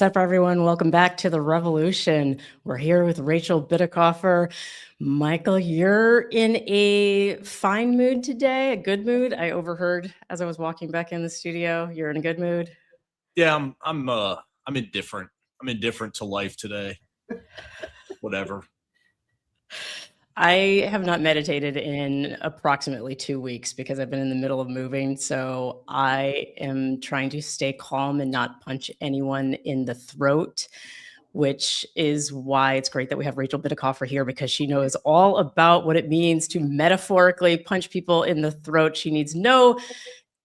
What's up, everyone? Welcome back to The Revolution. We're here with Rachel Bitecofer. Michael, you're in a fine mood today, a good mood. I overheard as I was walking back in the studio. You're in a good mood. Yeah, I'm indifferent. I'm indifferent to life today. Whatever. I have not meditated in approximately 2 weeks because I've been in the middle of moving. So I am trying to stay calm and not punch anyone in the throat, which is why it's great that we have Rachel Bitecofer here, because she knows all about what it means to metaphorically punch people in the throat. She needs no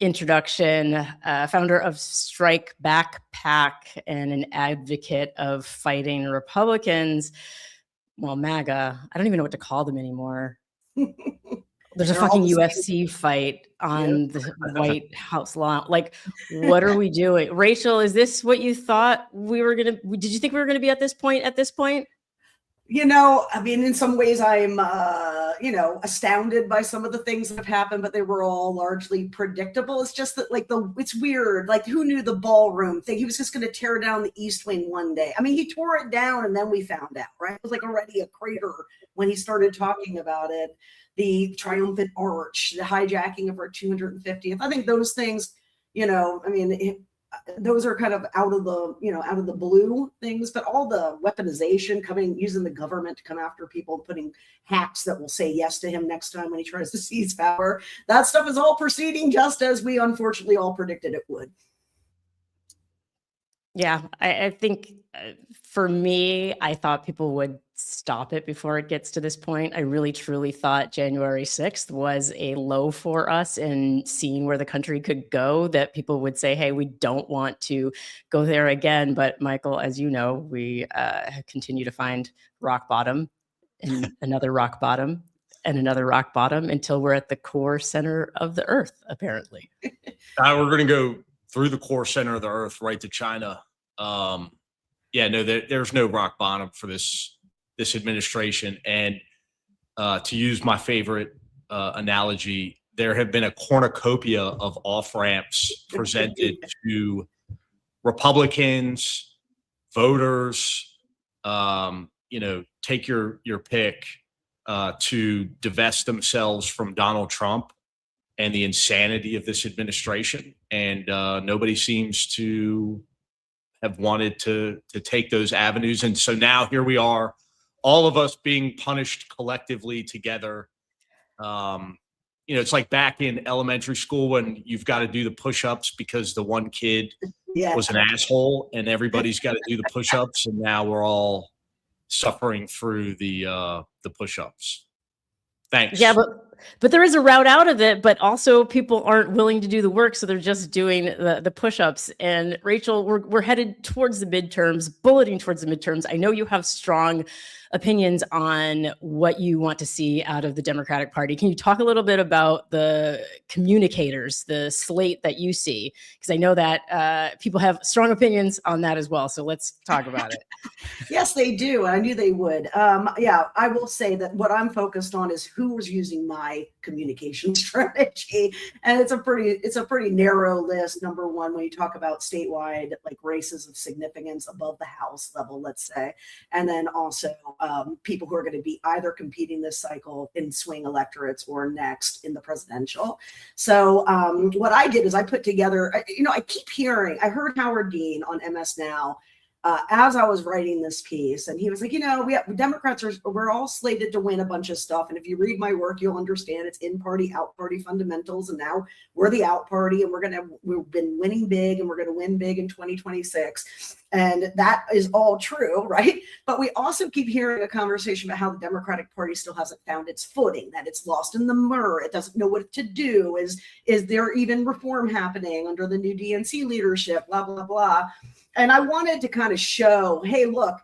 introduction, founder of Strike Back PAC and an advocate of fighting Republicans. Well, MAGA, I don't even know what to call them anymore. There's a fucking UFC fight on the White House lawn. Like, what are we doing? Rachel, is this what you thought we were going to, did you think we were going to be at this point? You know, I mean, in some ways I'm, astounded by some of the things that have happened, but they were all largely predictable. It's just that, like, it's weird. Like, who knew the ballroom thing? He was just going to tear down the East Wing one day. I mean, he tore it down and then we found out, right? It was like already a crater when he started talking about it. The triumphant arch, the hijacking of our 250th. I think those things, those are kind of out of the blue things, but all the weaponization using the government to come after people, putting hacks that will say yes to him next time when he tries to seize power. That stuff is all proceeding just as we unfortunately all predicted it would. Yeah, I think for me, I thought people would stop it before it gets to this point. I really, truly thought January 6th was a low for us in seeing where the country could go, that people would say, hey, we don't want to go there again. But Michael, as you know, we continue to find rock bottom and another rock bottom and another rock bottom until we're at the core center of the earth, apparently. We're going to go through the core center of the earth right to China. There's no rock bottom for this administration. And to use my favorite analogy, there have been a cornucopia of off-ramps presented to Republicans, voters, take your pick, to divest themselves from Donald Trump and the insanity of this administration. And nobody seems to have wanted to take those avenues. And so now here we are, all of us being punished collectively together. It's like back in elementary school when you've got to do the push-ups because the one kid was an asshole and everybody's got to do the push-ups. And now we're all suffering through the push-ups. Thanks. Yeah, but there is a route out of it, but also people aren't willing to do the work, so they're just doing the push-ups. And Rachel, we're headed towards the midterms, bulleting towards the midterms. I know you have strong opinions on what you want to see out of the Democratic Party. Can you talk a little bit about the communicators, the slate that you see? Because I know that people have strong opinions on that as well. So let's talk about it. Yes, they do. I knew they would. I will say that what I'm focused on is who was using my communication strategy. And it's a pretty narrow list. Number one, when you talk about statewide, like races of significance above the House level, let's say, and then also people who are going to be either competing this cycle in swing electorates or next in the presidential. So what I did is I put together, I keep hearing, I heard Howard Dean on MS Now as I was writing this piece, and he was like, Democrats we're all slated to win a bunch of stuff. And if you read my work, you'll understand it's in-party, out-party fundamentals. And now we're the out party, and we've been winning big, and we're going to win big in 2026. And that is all true, right? But we also keep hearing a conversation about how the Democratic Party still hasn't found its footing, that it's lost in the murr. It doesn't know what to do. Is there even reform happening under the new DNC leadership, blah, blah, blah. And I wanted to kind of show, hey, look,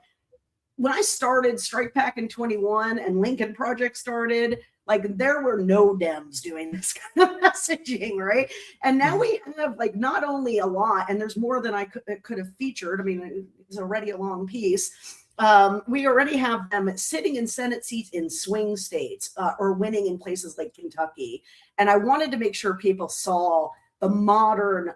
when I started Strike Pack in 21 and Lincoln Project started, like there were no Dems doing this kind of messaging, right? And now we have like not only a lot, and there's more than I could have featured. I mean, it's already a long piece. We already have them sitting in Senate seats in swing states or winning in places like Kentucky. And I wanted to make sure people saw the modern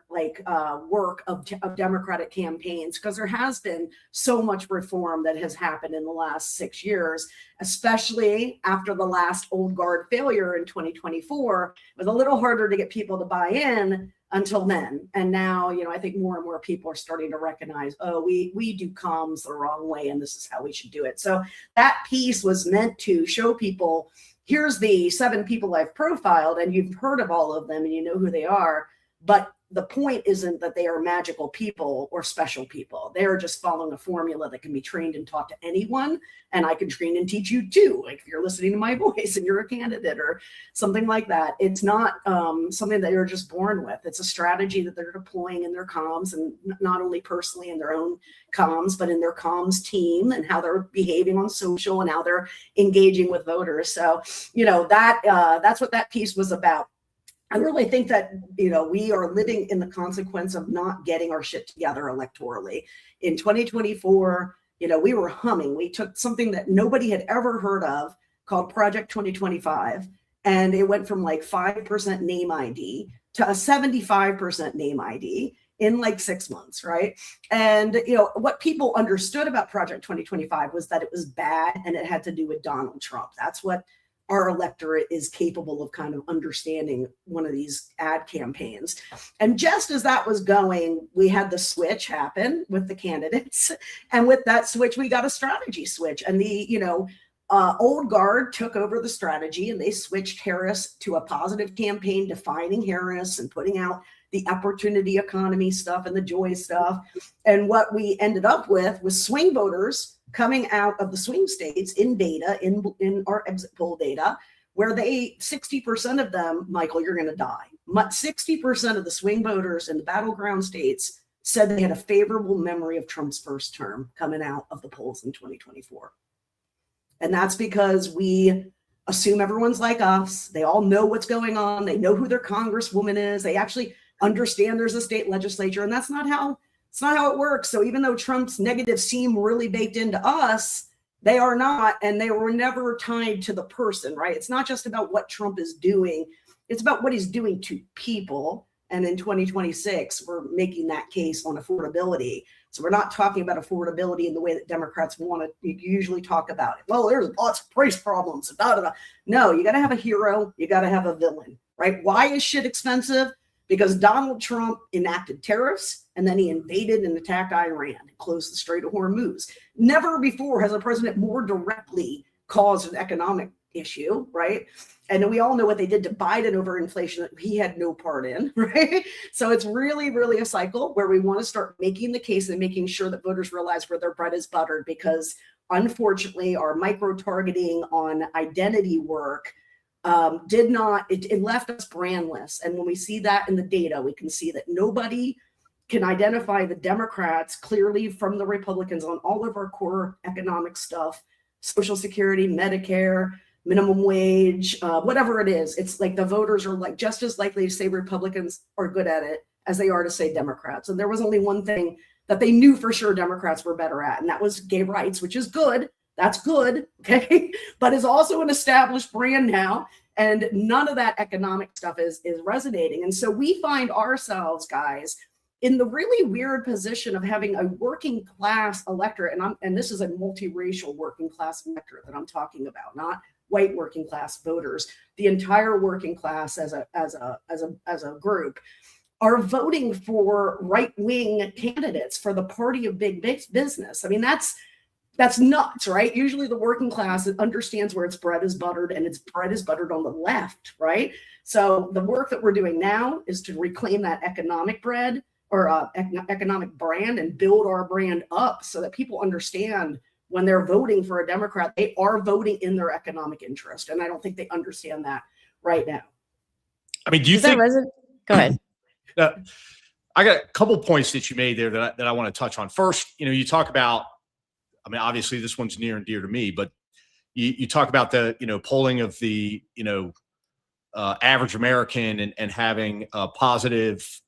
work of Democratic campaigns, because there has been so much reform that has happened in the last 6 years, especially after the last old guard failure in 2024. It was a little harder to get people to buy in until then. And now, I think more and more people are starting to recognize, oh, we do comms the wrong way, and this is how we should do it. So that piece was meant to show people, here's the 7 people I've profiled, and you've heard of all of them and you know who they are. But the point isn't that they are magical people or special people. They are just following a formula that can be trained and taught to anyone. And I can train and teach you too. Like if you're listening to my voice and you're a candidate or something like that, it's not something that you're just born with. It's a strategy that they're deploying in their comms, and not only personally in their own comms, but in their comms team, and how they're behaving on social and how they're engaging with voters. So, that's what that piece was about. I really think that, we are living in the consequence of not getting our shit together electorally. In 2024, we were humming. We took something that nobody had ever heard of called Project 2025, and it went from like 5% name ID to a 75% name ID in like 6 months, right? And, what people understood about Project 2025 was that it was bad and it had to do with Donald Trump. That's what our electorate is capable of kind of understanding one of these ad campaigns. And just as that was going, we had the switch happen with the candidates. And with that switch, we got a strategy switch. And the, old guard took over the strategy, and they switched Harris to a positive campaign, defining Harris and putting out the opportunity economy stuff and the joy stuff. And what we ended up with was swing voters coming out of the swing states in data, in our exit poll data, where 60% of them, Michael, you're going to die. 60% of the swing voters in the battleground states said they had a favorable memory of Trump's first term coming out of the polls in 2024. And that's because we assume everyone's like us. They all know what's going on. They know who their congresswoman is. They actually understand there's a state legislature, and that's not how it works. So even though Trump's negatives seem really baked into us, they are not, and they were never tied to the person, right? It's not just about what Trump is doing. It's about what he's doing to people. And in 2026, we're making that case on affordability. So we're not talking about affordability in the way that Democrats want to usually talk about it. Well, there's lots of price problems. No, you got to have a hero. You got to have a villain, right? Why is shit expensive? Because Donald Trump enacted tariffs, and then he invaded and attacked Iran and closed the Strait of Hormuz. Never before has a president more directly caused an economic issue, right? And we all know what they did to Biden over inflation that he had no part in, right? So it's really, really a cycle where we want to start making the case and making sure that voters realize where their bread is buttered, because unfortunately our micro-targeting on identity work it left us brandless. And when we see that in the data, we can see that nobody can identify the Democrats clearly from the Republicans on all of our core economic stuff, Social Security, Medicare, minimum wage, whatever it is. It's like the voters are like just as likely to say Republicans are good at it as they are to say Democrats. And there was only one thing that they knew for sure Democrats were better at, and that was gay rights, which is good. That's good, okay? But it's also an established brand now, and none of that economic stuff is resonating. And so we find ourselves, guys, in the really weird position of having a working class electorate, and this is a multiracial working class electorate that I'm talking about, not white working class voters. The entire working class as a group are voting for right-wing candidates for the party of big business. I mean, that's nuts, right? Usually the working class understands where its bread is buttered, and its bread is buttered on the left, right? So the work that we're doing now is to reclaim that economic bread or economic brand and build our brand up so that people understand when they're voting for a Democrat, they are voting in their economic interest. And I don't think they understand that right now. I mean, do you think? Go ahead. I got a couple points that you made there that I want to touch on. First, you talk about, I mean, obviously this one's near and dear to me, but you talk about the, polling of the, average American and having a positive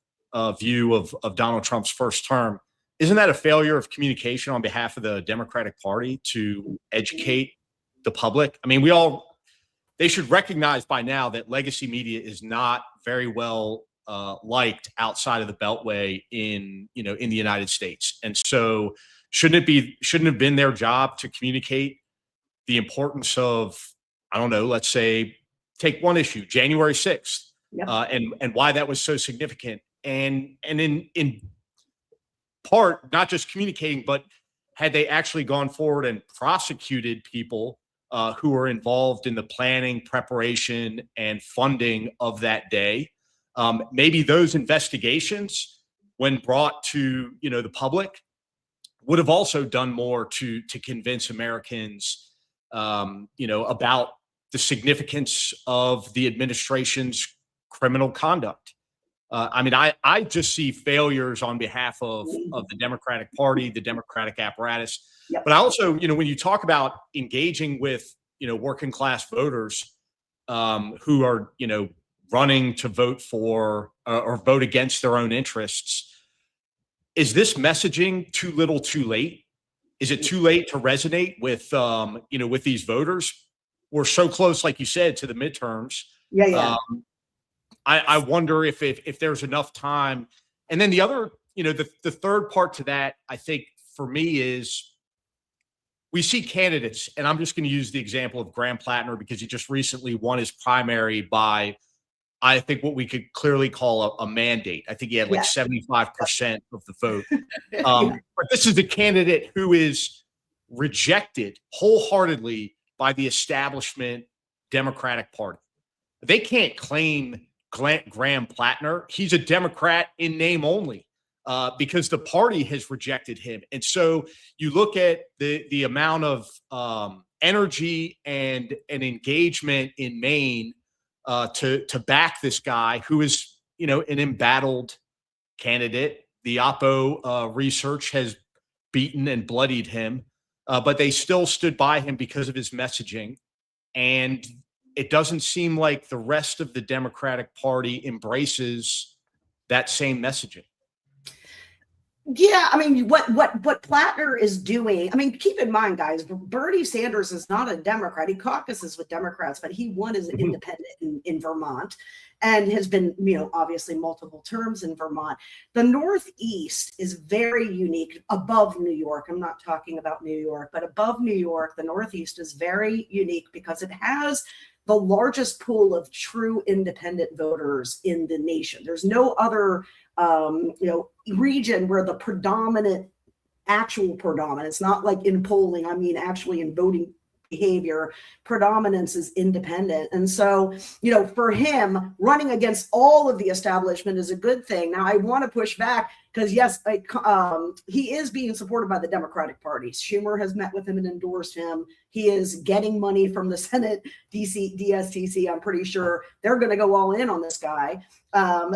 view of Donald Trump's first term. Isn't that a failure of communication on behalf of the Democratic Party to educate the public? I mean, they should recognize by now that legacy media is not very well liked outside of the Beltway in the United States. And so shouldn't have been their job to communicate the importance of, I don't know, let's say take one issue, January 6th, Yep. And why that was so significant. And in part, not just communicating, but had they actually gone forward and prosecuted people who were involved in the planning, preparation, and funding of that day, maybe those investigations, when brought to the public, would have also done more to convince Americans, about the significance of the administration's criminal conduct. I mean, I just see failures on behalf of the Democratic Party, the Democratic apparatus. Yep. But I also, when you talk about engaging with, working class voters who are, running to vote for or vote against their own interests, is this messaging too little, too late? Is it too late to resonate with, with these voters? We're so close, like you said, to the midterms. Yeah. I wonder if there's enough time. And then the other, the third part to that, I think for me is we see candidates, and I'm just going to use the example of Graham Platner because he just recently won his primary by, I think, what we could clearly call a mandate. I think he had like 75% of the vote. But this is a candidate who is rejected wholeheartedly by the establishment Democratic Party. They can't claim Graham Platner. He's a Democrat in name only because the party has rejected him. And so you look at the amount of energy and engagement in Maine to back this guy who is, an embattled candidate. The Oppo research has beaten and bloodied him, but they still stood by him because of his messaging. And it doesn't seem like the rest of the Democratic Party embraces that same messaging. Yeah, I mean, what Platner is doing, I mean, keep in mind, guys, Bernie Sanders is not a Democrat. He caucuses with Democrats, but he won as an independent in Vermont and has been, obviously multiple terms in Vermont. The Northeast is very unique above New York. I'm not talking about New York, but above New York, the Northeast is very unique because it has the largest pool of true independent voters in the nation. There's no other region where the actual predominance, not like in polling, I mean, actually in voting behavior, predominance is independent. And so, for him, running against all of the establishment is a good thing. Now, I want to push back because, yes, he is being supported by the Democratic Party. Schumer has met with him and endorsed him. He is getting money from the Senate, DSTC. I'm pretty sure they're going to go all in on this guy.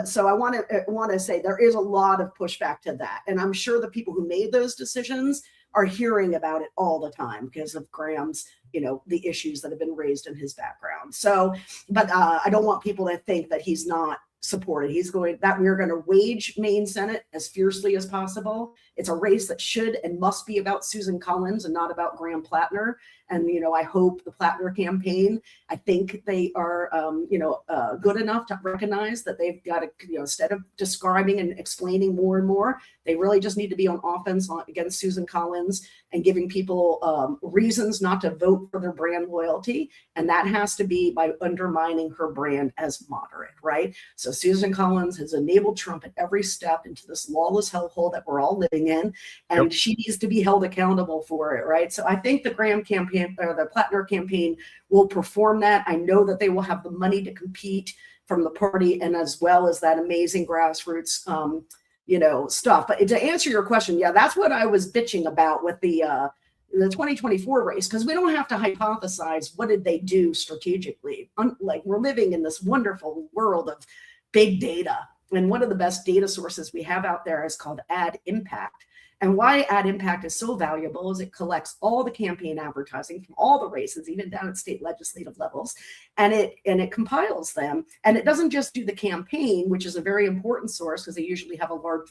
So I want to say there is a lot of pushback to that. And I'm sure the people who made those decisions are hearing about it all the time because of Graham's, the issues that have been raised in his background. So, but I don't want people to think that he's not supported. We're going to wage Maine Senate as fiercely as possible. It's a race that should and must be about Susan Collins and not about Graham Platner. And, I hope the Platner campaign, I think they are, good enough to recognize that they've got to, instead of describing and explaining more and more, they really just need to be on offense against Susan Collins and giving people reasons not to vote for their brand loyalty. And that has to be by undermining her brand as moderate, right? So Susan Collins has enabled Trump at every step into this lawless hellhole that we're all living in. And she needs to be held accountable for it, right? So I think the Graham campaign or the Platner campaign will perform that. I know that they will have the money to compete from the party and as well as that amazing grassroots stuff. But to answer your question, that's what I was bitching about with the 2024 race, because we don't have to hypothesize what did they do strategically. Like, we're living in this wonderful world of big data, and one of the best data sources we have out there is called Ad Impact. And why Ad Impact is so valuable is it collects all the campaign advertising from all the races, even down at state legislative levels, and it compiles them. And it doesn't just do the campaign, which is a very important source because they usually have a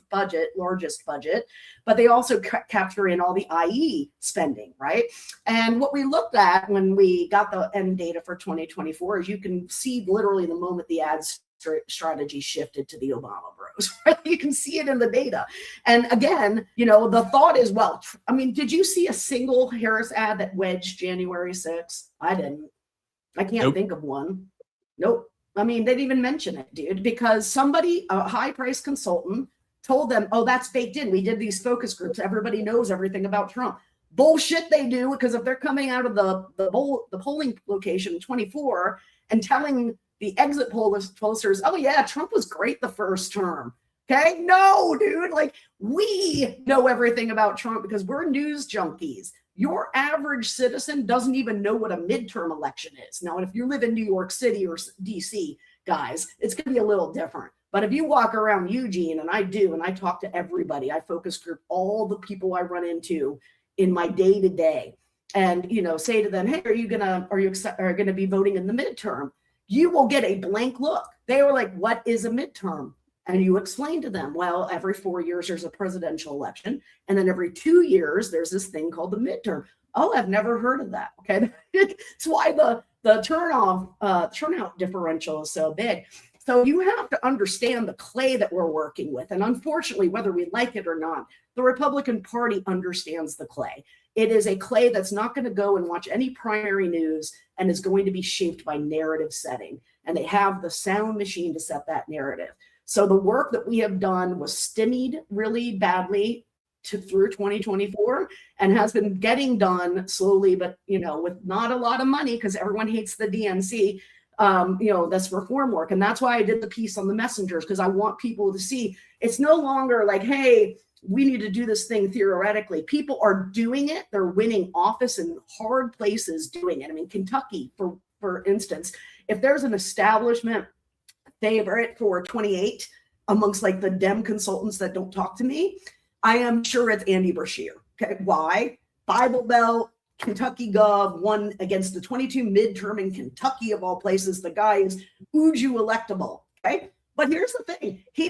largest budget, but they also capture in all the IE spending, right? And what we looked at when we got the end data for 2024 is you can see literally the moment the ads strategy shifted to the Obama bros. Right? You can see it in the data. And again, you know, the thought is, well, I mean, did you see a single Harris ad that wedged January 6th? I didn't. I can't think of one. Nope. I mean, they didn't even mention it, dude, because somebody, a high-priced consultant, told them, oh, that's baked in. We did these focus groups. Everybody knows everything about Trump. Bullshit they do, because if they're coming out of the polling location in 24 and telling the exit pollsters, oh, yeah, Trump was great the first term. Okay? No, dude. Like, we know everything about Trump because we're news junkies. Your average citizen doesn't even know what a midterm election is. Now, if you live in New York City or DC, guys, it's going to be a little different. But if you walk around Eugene, and I do, and I talk to everybody, I focus group all the people I run into in my day-to-day, and, you know, say to them, hey, are you gonna be voting in the midterm? You will get a blank look. They were like, what is a midterm? And you explain to them, well, every 4 years there's a presidential election, and then every 2 years there's this thing called the midterm. Oh, I've never heard of that. Okay, it's why the turnout differential is so big. So you have to understand the clay that we're working with, and unfortunately, whether we like it or not, the Republican Party understands the clay. It is a clay that's not going to go and watch any primary news and is going to be shaped by narrative setting, and they have the sound machine to set that narrative. So the work that we have done was stymied really badly through 2024 and has been getting done slowly, but, you know, with not a lot of money because everyone hates the DNC, you know, that's reform work. And that's why I did the piece on the messengers, because I want people to see it's no longer like, hey, we need to do this thing theoretically. People are doing it. They're winning office in hard places doing it. I mean, Kentucky, for instance, if there's an establishment favorite for 28 amongst like the Dem consultants that don't talk to me, I am sure it's Andy Beshear. Okay, why? Bible Belt, Kentucky Gov won against the 22 midterm in Kentucky of all places. The guy is uju electable. Okay, but here's the thing: he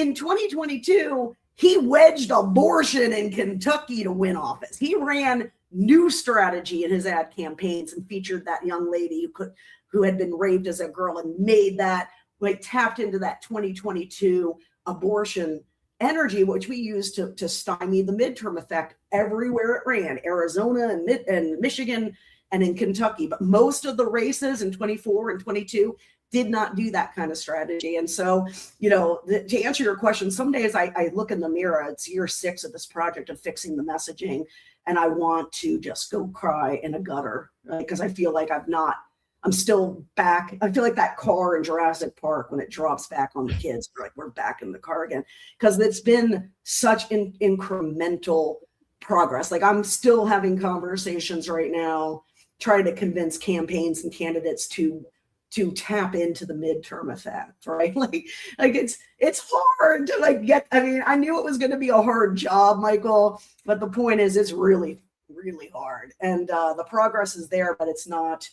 in 2022 he wedged abortion in Kentucky to win office. He ran new strategy in his ad campaigns and featured that young lady who had been raped as a girl and made that, like, tapped into that 2022 abortion energy, which we used to stymie the midterm effect everywhere it ran, Arizona and Michigan and in Kentucky. But most of the races in 24 and 22 did not do that kind of strategy. And so, you know, to answer your question, some days I look in the mirror, it's year 6 of this project of fixing the messaging, and I want to just go cry in a gutter, because I feel like I'm still back. I feel like that car in Jurassic Park when it drops back on the kids, like we're back in the car again, because it's been such incremental progress. Like, I'm still having conversations right now, trying to convince campaigns and candidates to tap into the midterm effect, right? Like it's hard to like get. I mean, I knew it was going to be a hard job, Michael, but the point is, it's really, really hard, and the progress is there, but it's not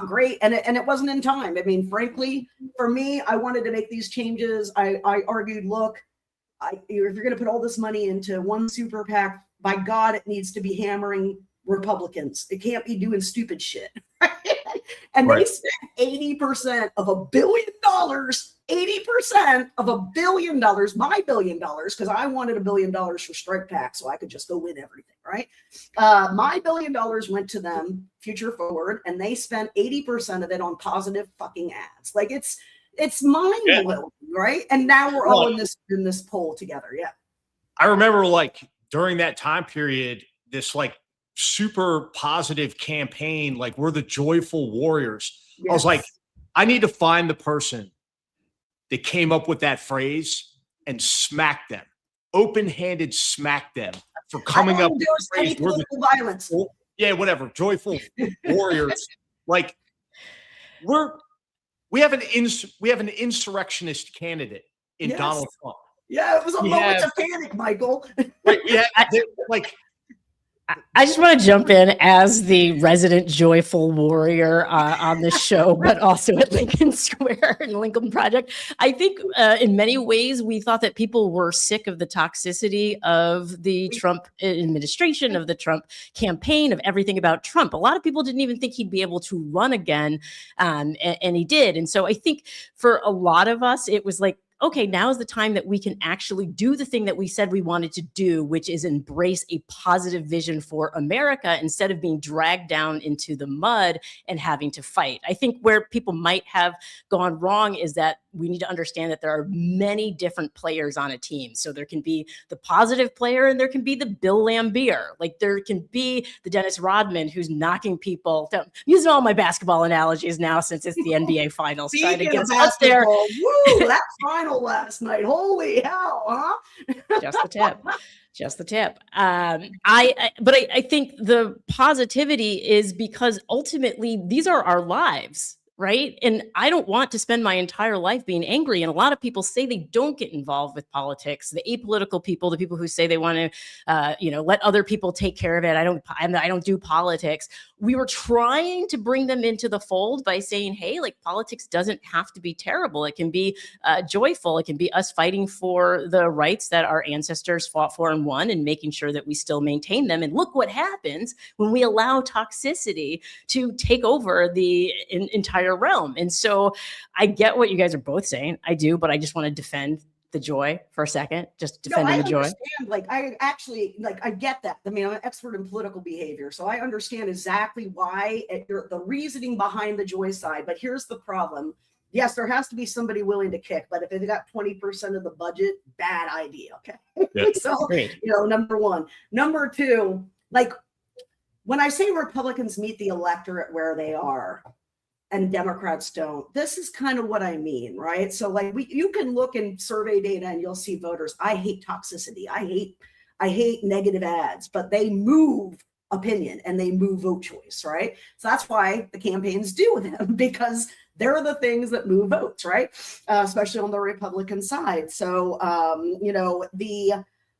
great, and it wasn't in time. I mean, frankly, for me, I wanted to make these changes. I argued, look, if you're going to put all this money into one super PAC, by God, it needs to be hammering Republicans. It can't be doing stupid shit. Right? And right. They spent 80% of $1 billion, 80% of $1 billion, my $1 billion, because I wanted $1 billion for Strike PAC so I could just go win everything, right? My $1 billion went to them, Future Forward, and they spent 80% of it on positive fucking ads. Like, it's mind-blowing, right? And now we're all in this poll together. Yeah. I remember, like, during that time period, this like super positive campaign, like, we're the joyful warriors. Yes. I was like, I need to find the person that came up with that phrase and smack them, open-handed smack them for coming up with the phrase. Political violence. Yeah, whatever. Joyful warriors. Like, we have an insurrectionist candidate in Donald Trump. Yeah, it was a moment of panic, Michael. Right, yeah, like, I just want to jump in as the resident joyful warrior on the show, but also at Lincoln Square and Lincoln Project. I think in many ways we thought that people were sick of the toxicity of the Trump administration, of the Trump campaign, of everything about Trump. A lot of people didn't even think he'd be able to run again, and he did. And so I think for a lot of us, it was like, okay, now is the time that we can actually do the thing that we said we wanted to do, which is embrace a positive vision for America instead of being dragged down into the mud and having to fight. I think where people might have gone wrong is that we need to understand that there are many different players on a team. So there can be the positive player and there can be the Bill Lambier. Like there can be the Dennis Rodman who's knocking people down. I'm using all my basketball analogies now since it's the NBA finals. Trying to get us out there. Woo, that final last night. Holy hell, huh? Just the tip. Just the tip. I think the positivity is because ultimately these are our lives, right? And I don't want to spend my entire life being angry. And a lot of people say they don't get involved with politics. The apolitical people, the people who say they want to, let other people take care of it. I don't do politics. We were trying to bring them into the fold by saying, hey, like politics doesn't have to be terrible. It can be joyful. It can be us fighting for the rights that our ancestors fought for and won and making sure that we still maintain them. And look what happens when we allow toxicity to take over the entire realm. And so I get what you guys are both saying. I do, but I just want to defend the joy for a second, just defending the joy. I get that. I mean, I'm an expert in political behavior, so I understand exactly why the reasoning behind the joy side. But here's the problem. Yes, there has to be somebody willing to kick, but if they got 20% of the budget, bad idea. Okay. Yeah. So, number one. Number two, like when I say Republicans meet the electorate where they are, and Democrats don't. This is kind of what I mean, right? So like you can look in survey data and you'll see voters. I hate toxicity. I hate negative ads, but they move opinion and they move vote choice, right? So that's why the campaigns do them, because they're the things that move votes, right? Especially on the Republican side. So,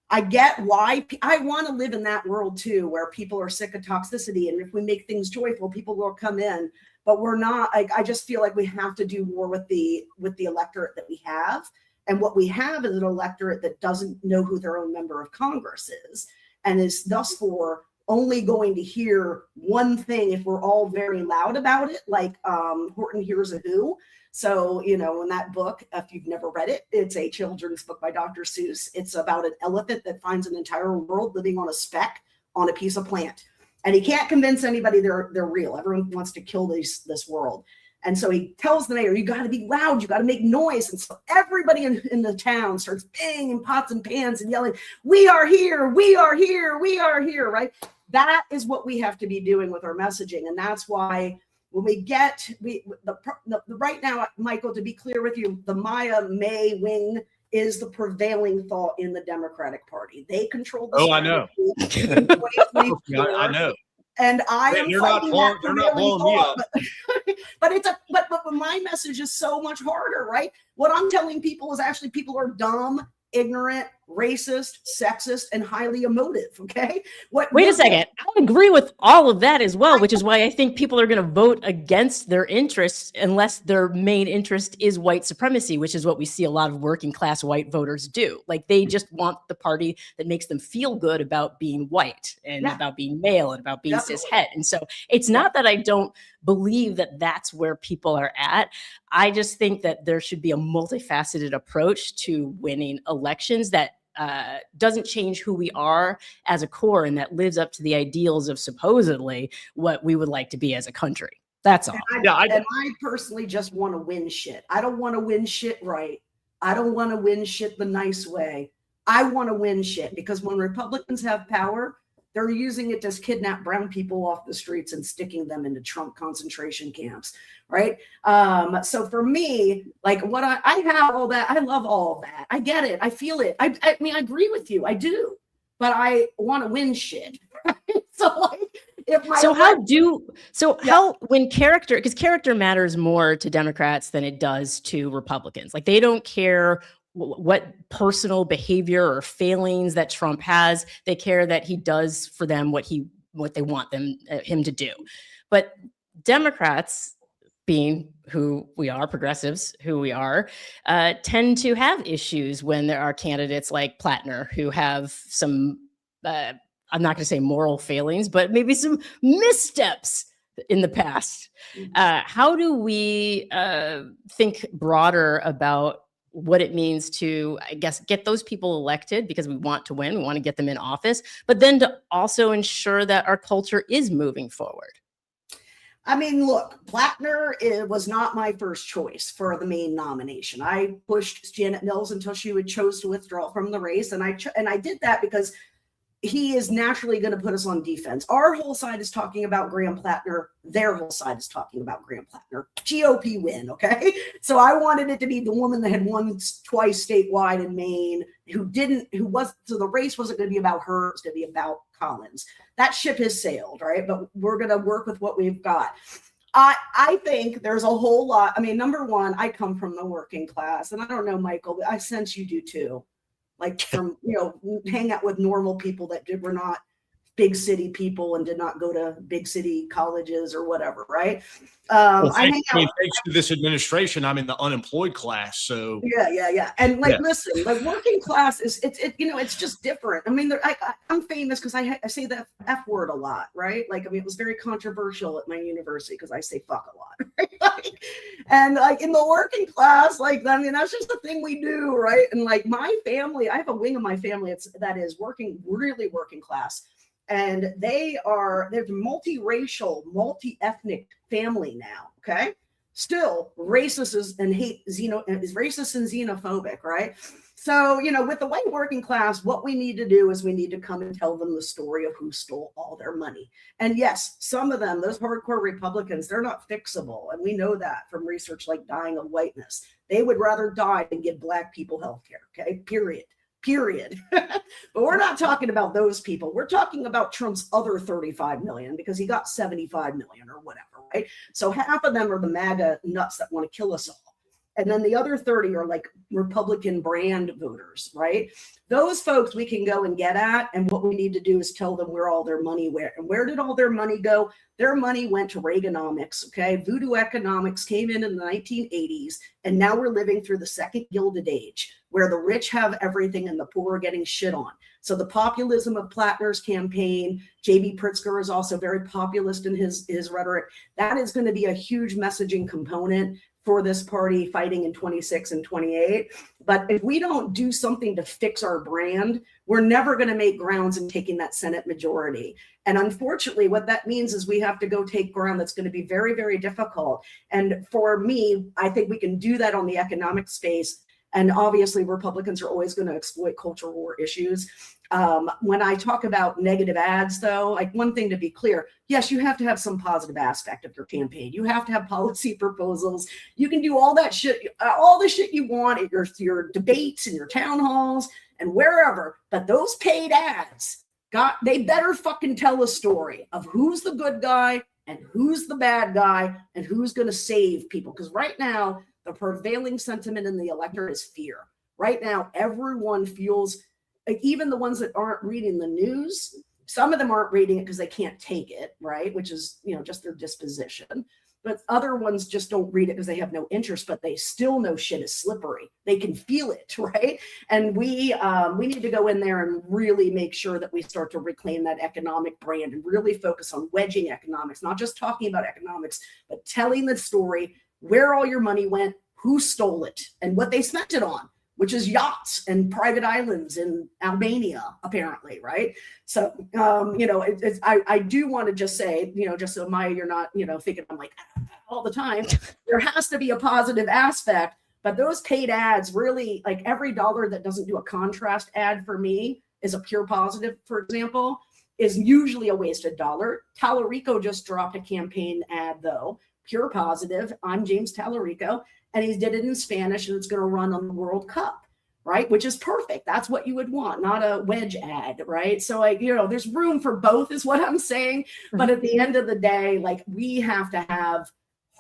I get why I want to live in that world too, where people are sick of toxicity. And if we make things joyful, people will come in. But we're not. I just feel like we have to do more with the electorate that we have, and what we have is an electorate that doesn't know who their own member of Congress is, and is thus for only going to hear one thing if we're all very loud about it, like Horton Hears a Who. So in that book, if you've never read it, it's a children's book by Dr. Seuss. It's about an elephant that finds an entire world living on a speck on a piece of plant. And he can't convince anybody they're real. Everyone wants to kill this world. And so he tells the mayor, you got to be loud. You got to make noise. And so everybody in the town starts banging pots and pans and yelling, we are here, we are here, we are here, right? That is what we have to be doing with our messaging. And that's why when we get, right now, Michael, to be clear with you, the Maya May wing is the prevailing thought in the Democratic Party. They control the I know. I know. And they're not blowing me up. But my message is so much harder, right? What I'm telling people is actually people are dumb, ignorant, racist, sexist, and highly emotive. Okay. Wait a second. I agree with all of that as well, which is why I think people are going to vote against their interests unless their main interest is white supremacy, which is what we see a lot of working class white voters do. Like they just want the party that makes them feel good about being white and about being male and about being cishet. And so it's not that I don't believe that that's where people are at. I just think that there should be a multifaceted approach to winning elections that doesn't change who we are as a core and that lives up to the ideals of supposedly what we would like to be as a country. That's all. I personally just want to win shit. I don't want to win shit right. I don't want to win shit the nice way. I want to win shit because when Republicans have power, they're using it to kidnap brown people off the streets and sticking them into Trump concentration camps, right? So for me, like what I have all that, I love all of that. I get it. I feel it. I mean, I agree with you. I do, but I want to win shit. Right? So like, when character, because character matters more to Democrats than it does to Republicans. Like they don't care what personal behavior or failings that Trump has. They care that he does for them what they want him to do. But Democrats, being who we are, progressives who we are, tend to have issues when there are candidates like Platner who have some, I'm not going to say moral failings, but maybe some missteps in the past. How do we think broader about what it means to, I guess, get those people elected because we want to win, we want to get them in office, but then to also ensure that our culture is moving forward? I mean, look, Platner was not my first choice for the Maine nomination. I pushed Janet Mills until she chose to withdraw from the race, and I did that because he is naturally going to put us on defense. Our whole side is talking about Graham Platner. Their whole side is talking about Graham Platner. GOP win, okay? So I wanted it to be the woman that had won twice statewide in Maine, so the race wasn't going to be about her, it was going to be about Collins. That ship has sailed, right? But we're going to work with what we've got. I think there's a whole lot. I mean, number one, I come from the working class, and I don't know, Michael, but I sense you do too. Like from, hang out with normal people that were not big city people and did not go to big city colleges or whatever, right? Thanks to this administration, I'm in the unemployed class. So yeah. And listen, like working class it's just different. I mean, I'm famous because I say that F word a lot, right? Like, I mean, it was very controversial at my university because I say fuck a lot, right? And like in the working class, like, I mean, that's just the thing we do, right? And like my family, I have a wing of my family that is really working class. And they're multiracial, multi-ethnic family now, okay? Still racist and racist and xenophobic, right? So, with the white working class, what we need to do is we need to come and tell them the story of who stole all their money. And yes, some of them, those hardcore Republicans, they're not fixable. And we know that from research like Dying of Whiteness. They would rather die than give Black people health care, okay? Period. But we're not talking about those people. We're talking about Trump's other 35 million because he got 75 million or whatever, right? So half of them are the MAGA nuts that want to kill us all. And then the other 30 are like Republican brand voters, right? Those folks we can go and get at. And what we need to do is tell them where all their money went. And where did all their money go? Their money went to Reaganomics, okay? Voodoo economics came in the 1980s. And now we're living through the second Gilded Age, where the rich have everything and the poor are getting shit on. So the populism of Platner's campaign, J.B. Pritzker is also very populist in his rhetoric. That is going to be a huge messaging component for this party fighting in 26 and 28. But if we don't do something to fix our brand, we're never going to make grounds in taking that Senate majority. And unfortunately, what that means is we have to go take ground that's going to be very, very difficult. And for me, I think we can do that on the economic space. And obviously, Republicans are always going to exploit cultural war issues. When I talk about negative ads, though, like one thing to be clear, yes, you have to have some positive aspect of your campaign. You have to have policy proposals. You can do all that shit, all the shit you want at your debates and your town halls and wherever. But those paid ads, they better fucking tell a story of who's the good guy and who's the bad guy and who's going to save people. Because right now, the prevailing sentiment in the electorate is fear. Right now, everyone feels, even the ones that aren't reading the news, some of them aren't reading it because they can't take it, right? Which is, just their disposition. But other ones just don't read it because they have no interest, but they still know shit is slippery. They can feel it, right? And we need to go in there and really make sure that we start to reclaim that economic brand and really focus on wedging economics, not just talking about economics, but telling the story, where all your money went, who stole it, and what they spent it on, which is yachts and private islands in Albania, apparently, right? So, I do want to just say, just so Maya, you're not, thinking I'm like all the time, there has to be a positive aspect, but those paid ads really, like every dollar that doesn't do a contrast ad for me is a pure positive, for example, is usually a wasted dollar. Tallarico just dropped a campaign ad though, pure positive. I'm James Tallarico. And he did it in Spanish, and it's going to run on the World Cup, right? Which is perfect. That's what you would want, not a wedge ad, right? So, there's room for both is what I'm saying. But at the end of the day, like, we have to have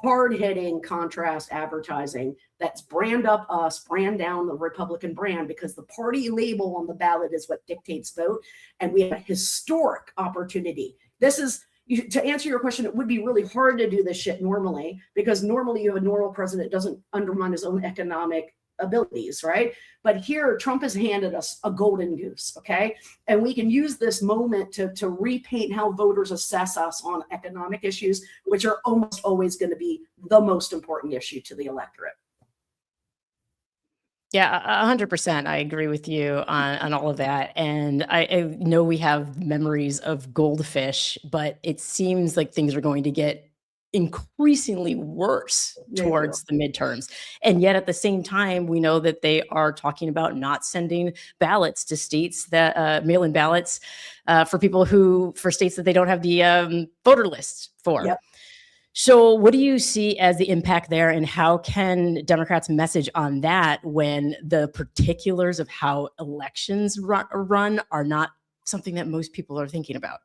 hard-hitting contrast advertising that's brand up us, brand down the Republican brand, because the party label on the ballot is what dictates vote. And we have a historic opportunity. This is, to answer your question, it would be really hard to do this shit normally, because normally you have a normal president doesn't undermine his own economic abilities, right? But here, Trump has handed us a golden goose, okay? And we can use this moment to repaint how voters assess us on economic issues, which are almost always going to be the most important issue to the electorate. Yeah, 100%. I agree with you on all of that. And I know we have memories of goldfish, but it seems like things are going to get increasingly worse towards the midterms. And yet at the same time, we know that they are talking about not sending ballots to states that mail-in ballots for people for states that they don't have the voter list for. Yep. So what do you see as the impact there, and how can Democrats message on that when the particulars of how elections run are not something that most people are thinking about?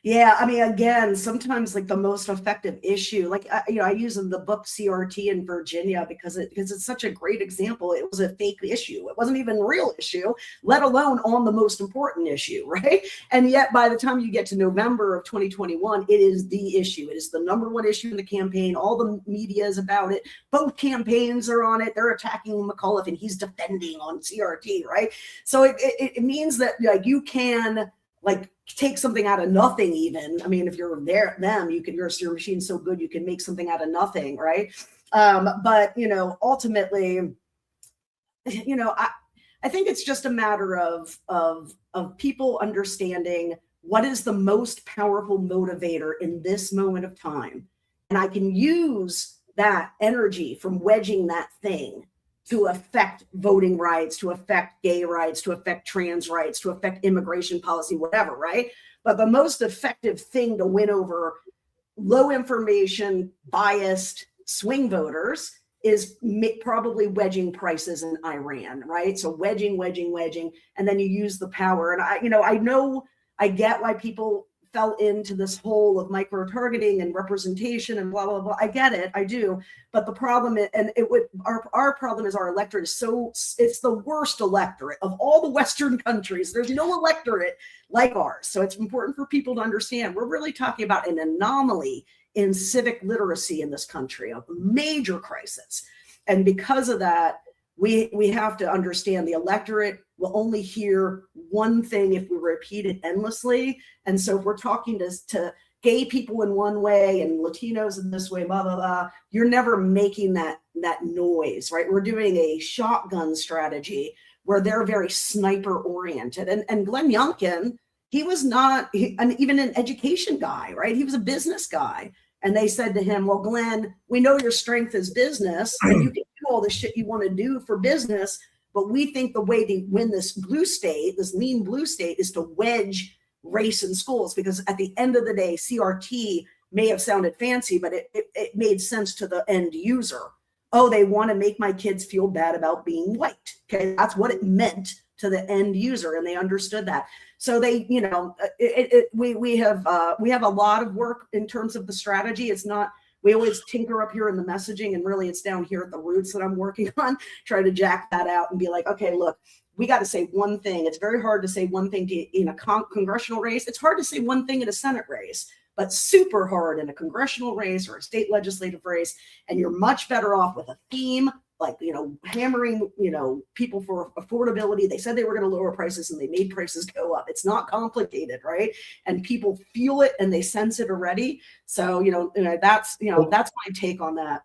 Yeah, I mean, again, sometimes like the most effective issue, like I use in the book CRT in Virginia because it's such a great example. It was a fake issue. It wasn't even a real issue, let alone on the most important issue, right? And yet, by the time you get to November of 2021, it is the issue. It is the number one issue in the campaign. All the media is about it. Both campaigns are on it. They're attacking McAuliffe, and he's defending on CRT, right? So it means that like you can like take something out of nothing. Even, I mean, if you're your machine's so good, you can make something out of nothing. Right. But, ultimately, I think it's just a matter of people understanding what is the most powerful motivator in this moment of time. And I can use that energy from wedging that thing to affect voting rights, to affect gay rights, to affect trans rights, to affect immigration policy, whatever, right? But the most effective thing to win over low information, biased swing voters is probably wedging prices in Iran, right? So wedging, and then you use the power. And I get why people fell into this hole of micro-targeting and representation and blah, blah, blah. I get it. I do. But the problem is, our problem is our electorate is it's the worst electorate of all the Western countries. There's no electorate like ours. So it's important for people to understand we're really talking about an anomaly in civic literacy in this country, a major crisis. And because of that, we have to understand the electorate will only hear one thing if we repeat it endlessly. And so if we're talking to gay people in one way and Latinos in this way, blah, blah, blah, you're never making that noise, right? We're doing a shotgun strategy where they're very sniper oriented. And Glenn Youngkin, he was not even an education guy, right? He was a business guy. And they said to him, well, Glenn, we know your strength is business and you can do all the shit you want to do for business. But we think the way to win this blue state, this lean blue state, is to wedge race in schools. Because at the end of the day, CRT may have sounded fancy, but it made sense to the end user. Oh, they want to make my kids feel bad about being white. Okay, that's what it meant to the end user, and they understood that. So they, we have a lot of work in terms of the strategy. It's not, we always tinker up here in the messaging, and really it's down here at the roots that I'm working on, try to jack that out and be like, okay, look, we got to say one thing. It's very hard to say one thing in a congressional race. It's hard to say one thing in a Senate race, but super hard in a congressional race or a state legislative race. And you're much better off with a theme, like, hammering, people for affordability. They said they were going to lower prices and they made prices go up. It's not complicated, right? And people feel it and they sense it already. So, that's my take on that.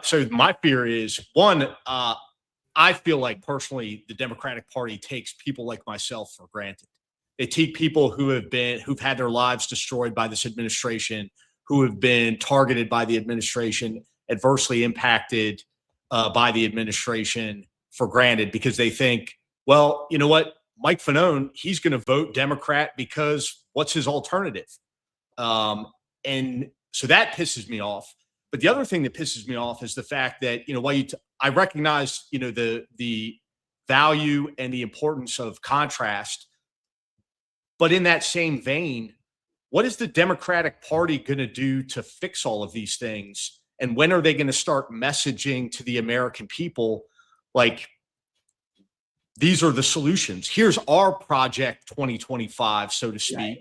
So my fear is, one, I feel like personally the Democratic Party takes people like myself for granted. They take people who've had their lives destroyed by this administration, who have been targeted by the administration, adversely impacted by the administration for granted, because they think, well, you know what, Mike Fanone, he's going to vote Democrat because what's his alternative? And so that pisses me off. But the other thing that pisses me off is the fact that, I recognize, the value and the importance of contrast. But in that same vein, what is the Democratic Party going to do to fix all of these things? And when are they going to start messaging to the American people, like, these are the solutions. Here's our project 2025, so to speak. Right.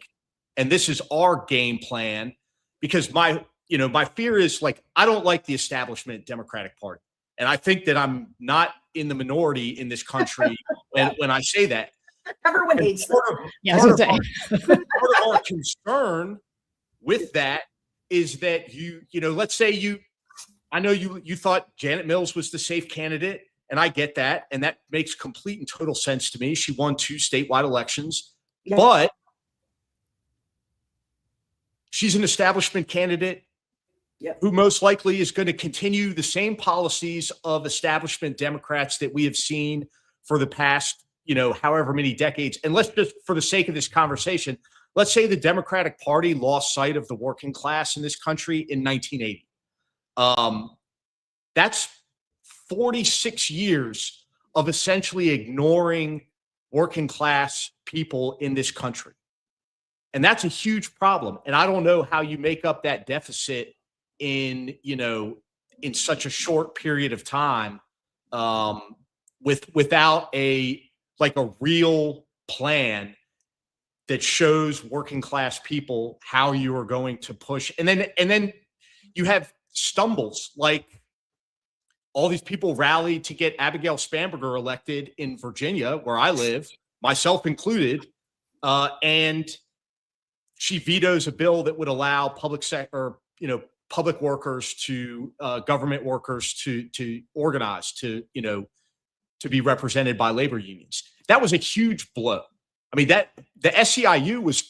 And this is our game plan. Because my fear is, like, I don't like the establishment Democratic Party. And I think that I'm not in the minority in this country when I say that. Everyone hates them. Part of our concern with that is that let's say I know you thought Janet Mills was the safe candidate, and I get that, and that makes complete and total sense to me. She won 2 statewide elections, but she's an establishment candidate who most likely is going to continue the same policies of establishment Democrats that we have seen for the past, however many decades. And let's just, for the sake of this conversation, let's say the Democratic Party lost sight of the working class in this country in 1980. That's 46 years of essentially ignoring working class people in this country. And that's a huge problem. And I don't know how you make up that deficit in such a short period of time, without a real plan that shows working class people how you are going to push. And then you have stumbles, like all these people rallied to get Abigail Spanberger elected in Virginia, where I live, myself included, and she vetoes a bill that would allow public workers to government workers to organize, to be represented by labor unions. That was a huge blow. I mean, that the SEIU was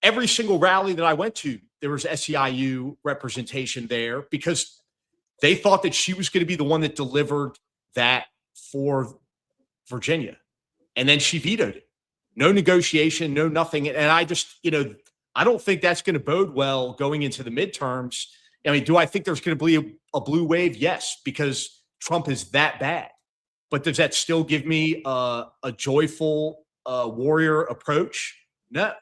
every single rally that I went to, there was SEIU representation there, because they thought that she was going to be the one that delivered that for Virginia. And then she vetoed it. No negotiation, no nothing. And I just, I don't think that's going to bode well going into the midterms. I mean, do I think there's going to be a blue wave? Yes, because Trump is that bad. But does that still give me a joyful warrior approach? No.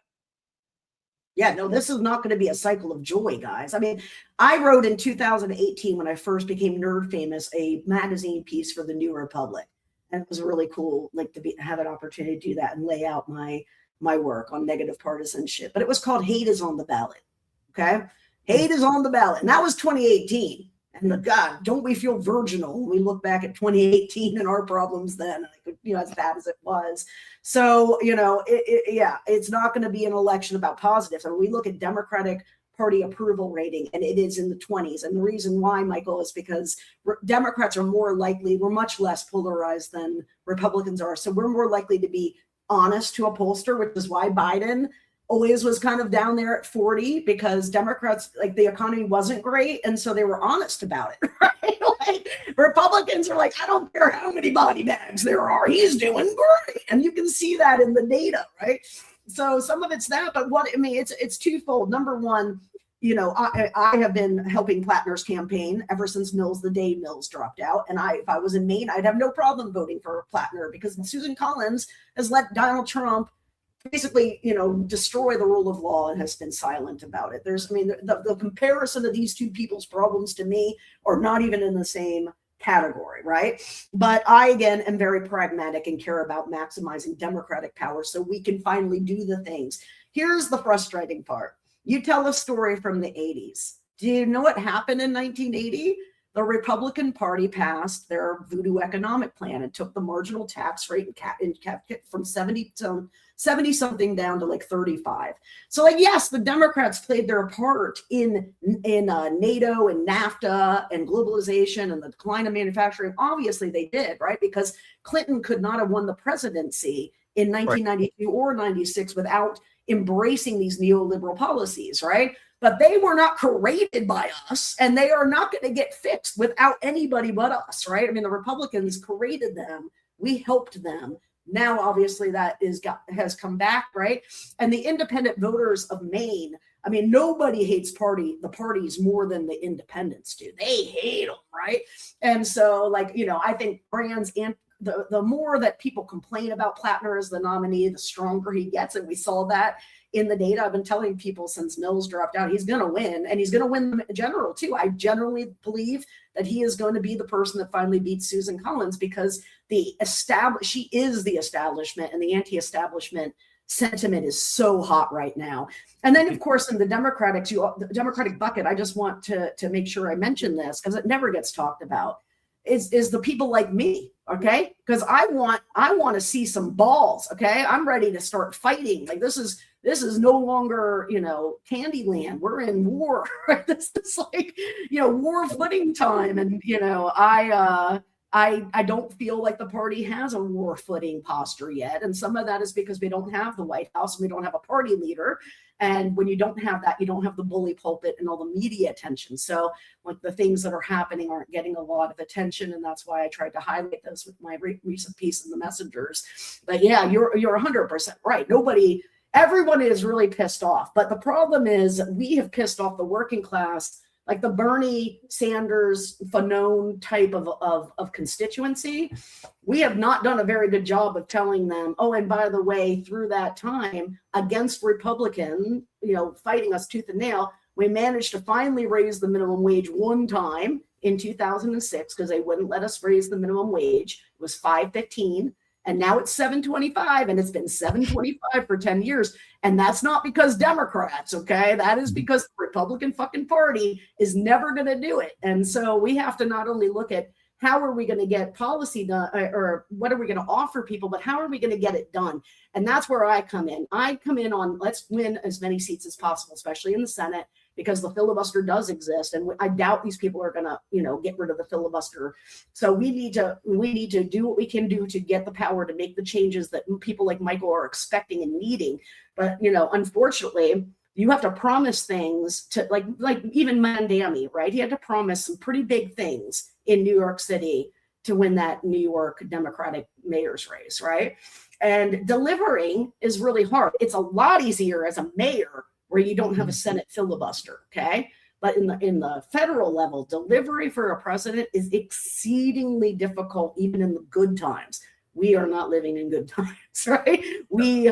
Yeah, no, this is not going to be a cycle of joy, guys. I mean, I wrote in 2018, when I first became nerd famous, a magazine piece for the New Republic. And it was really cool, have an opportunity to do that and lay out my work on negative partisanship. But it was called Hate is on the Ballot. Okay. Hate is on the ballot. And that was 2018. And God, don't we feel virginal when we look back at 2018 and our problems then, as bad as it was. So, it's not going to be an election about positives. I mean, we look at Democratic Party approval rating, and it is in the 20s. And the reason why, Michael, is because Democrats are more likely, we're much less polarized than Republicans are. So we're more likely to be honest to a pollster, which is why Biden always was kind of down there at 40, because Democrats, the economy wasn't great. And so they were honest about it, right? Republicans are like, I don't care how many body bags there are, he's doing great. And you can see that in the data, right? So some of it's that, but it's twofold. Number one, I have been helping Platner's campaign ever since the day Mills dropped out. And if I was in Maine, I'd have no problem voting for Platner, because Susan Collins has let Donald Trump basically, destroy the rule of law and has been silent about it. The comparison of these two people's problems to me are not even in the same category, right? But I, again, am very pragmatic and care about maximizing Democratic power so we can finally do the things. Here's the frustrating part. You tell a story from the 80s. Do you know what happened in 1980? The Republican Party passed their voodoo economic plan and took the marginal tax rate and kept it from 70 something down to 35. So yes, the Democrats played their part in NATO and NAFTA and globalization and the decline of manufacturing. Obviously they did, right? Because Clinton could not have won the presidency in 1992 or 96 without embracing these neoliberal policies, right? But they were not created by us, and they are not going to get fixed without anybody but us, right? I mean, the Republicans created them. We helped them. Now, obviously, that has come back, right? And the independent voters of Maine, I mean, nobody hates the parties more than the independents do. They hate them, right? And so, I think the more that people complain about Platner as the nominee, the stronger he gets. And we saw that in the data. I've been telling people since Mills dropped out, he's going to win, and he's going to win the general too. I generally believe that he is going to be the person that finally beats Susan Collins, because she is the establishment, and the anti-establishment sentiment is so hot right now. And then, of course, in the Democratic bucket, I just want to make sure I mention this because it never gets talked about, is the people like me, okay? Because I want to see some balls, okay? I'm ready to start fighting. Like this is no longer, Candyland. We're in war. Right? This is like, war footing time. And, I don't feel like the party has a war footing posture yet. And some of that is because we don't have the White House and we don't have a party leader. And when you don't have that, you don't have the bully pulpit and all the media attention. So like the things that are happening aren't getting a lot of attention. And that's why I tried to highlight those with my recent piece in the Messengers. But yeah, you're 100% right. Everyone is really pissed off. But the problem is we have pissed off the working class, like the Bernie Sanders, Fanone type of constituency. We have not done a very good job of telling them, oh, and by the way, through that time against Republican, fighting us tooth and nail, we managed to finally raise the minimum wage one time in 2006 because they wouldn't let us raise the minimum wage. It was $5.15. And now it's $7.25, and it's been $7.25 for 10 years. And that's not because Democrats, okay? That is because the Republican fucking party is never going to do it. And so we have to not only look at how are we going to get policy done, or what are we going to offer people, but how are we going to get it done? And that's where I come in. I come in on let's win as many seats as possible, especially in the Senate, because the filibuster does exist, and I doubt these people are going to, get rid of the filibuster. So we need to do what we can do to get the power to make the changes that people like Michael are expecting and needing. But unfortunately, you have to promise things to like even Mandami, right? He had to promise some pretty big things in New York City to win that New York Democratic mayor's race, right? And delivering is really hard. It's a lot easier as a mayor where you don't have a Senate filibuster, okay? But in the federal level, delivery for a president is exceedingly difficult, even in the good times. We are not living in good times, right? We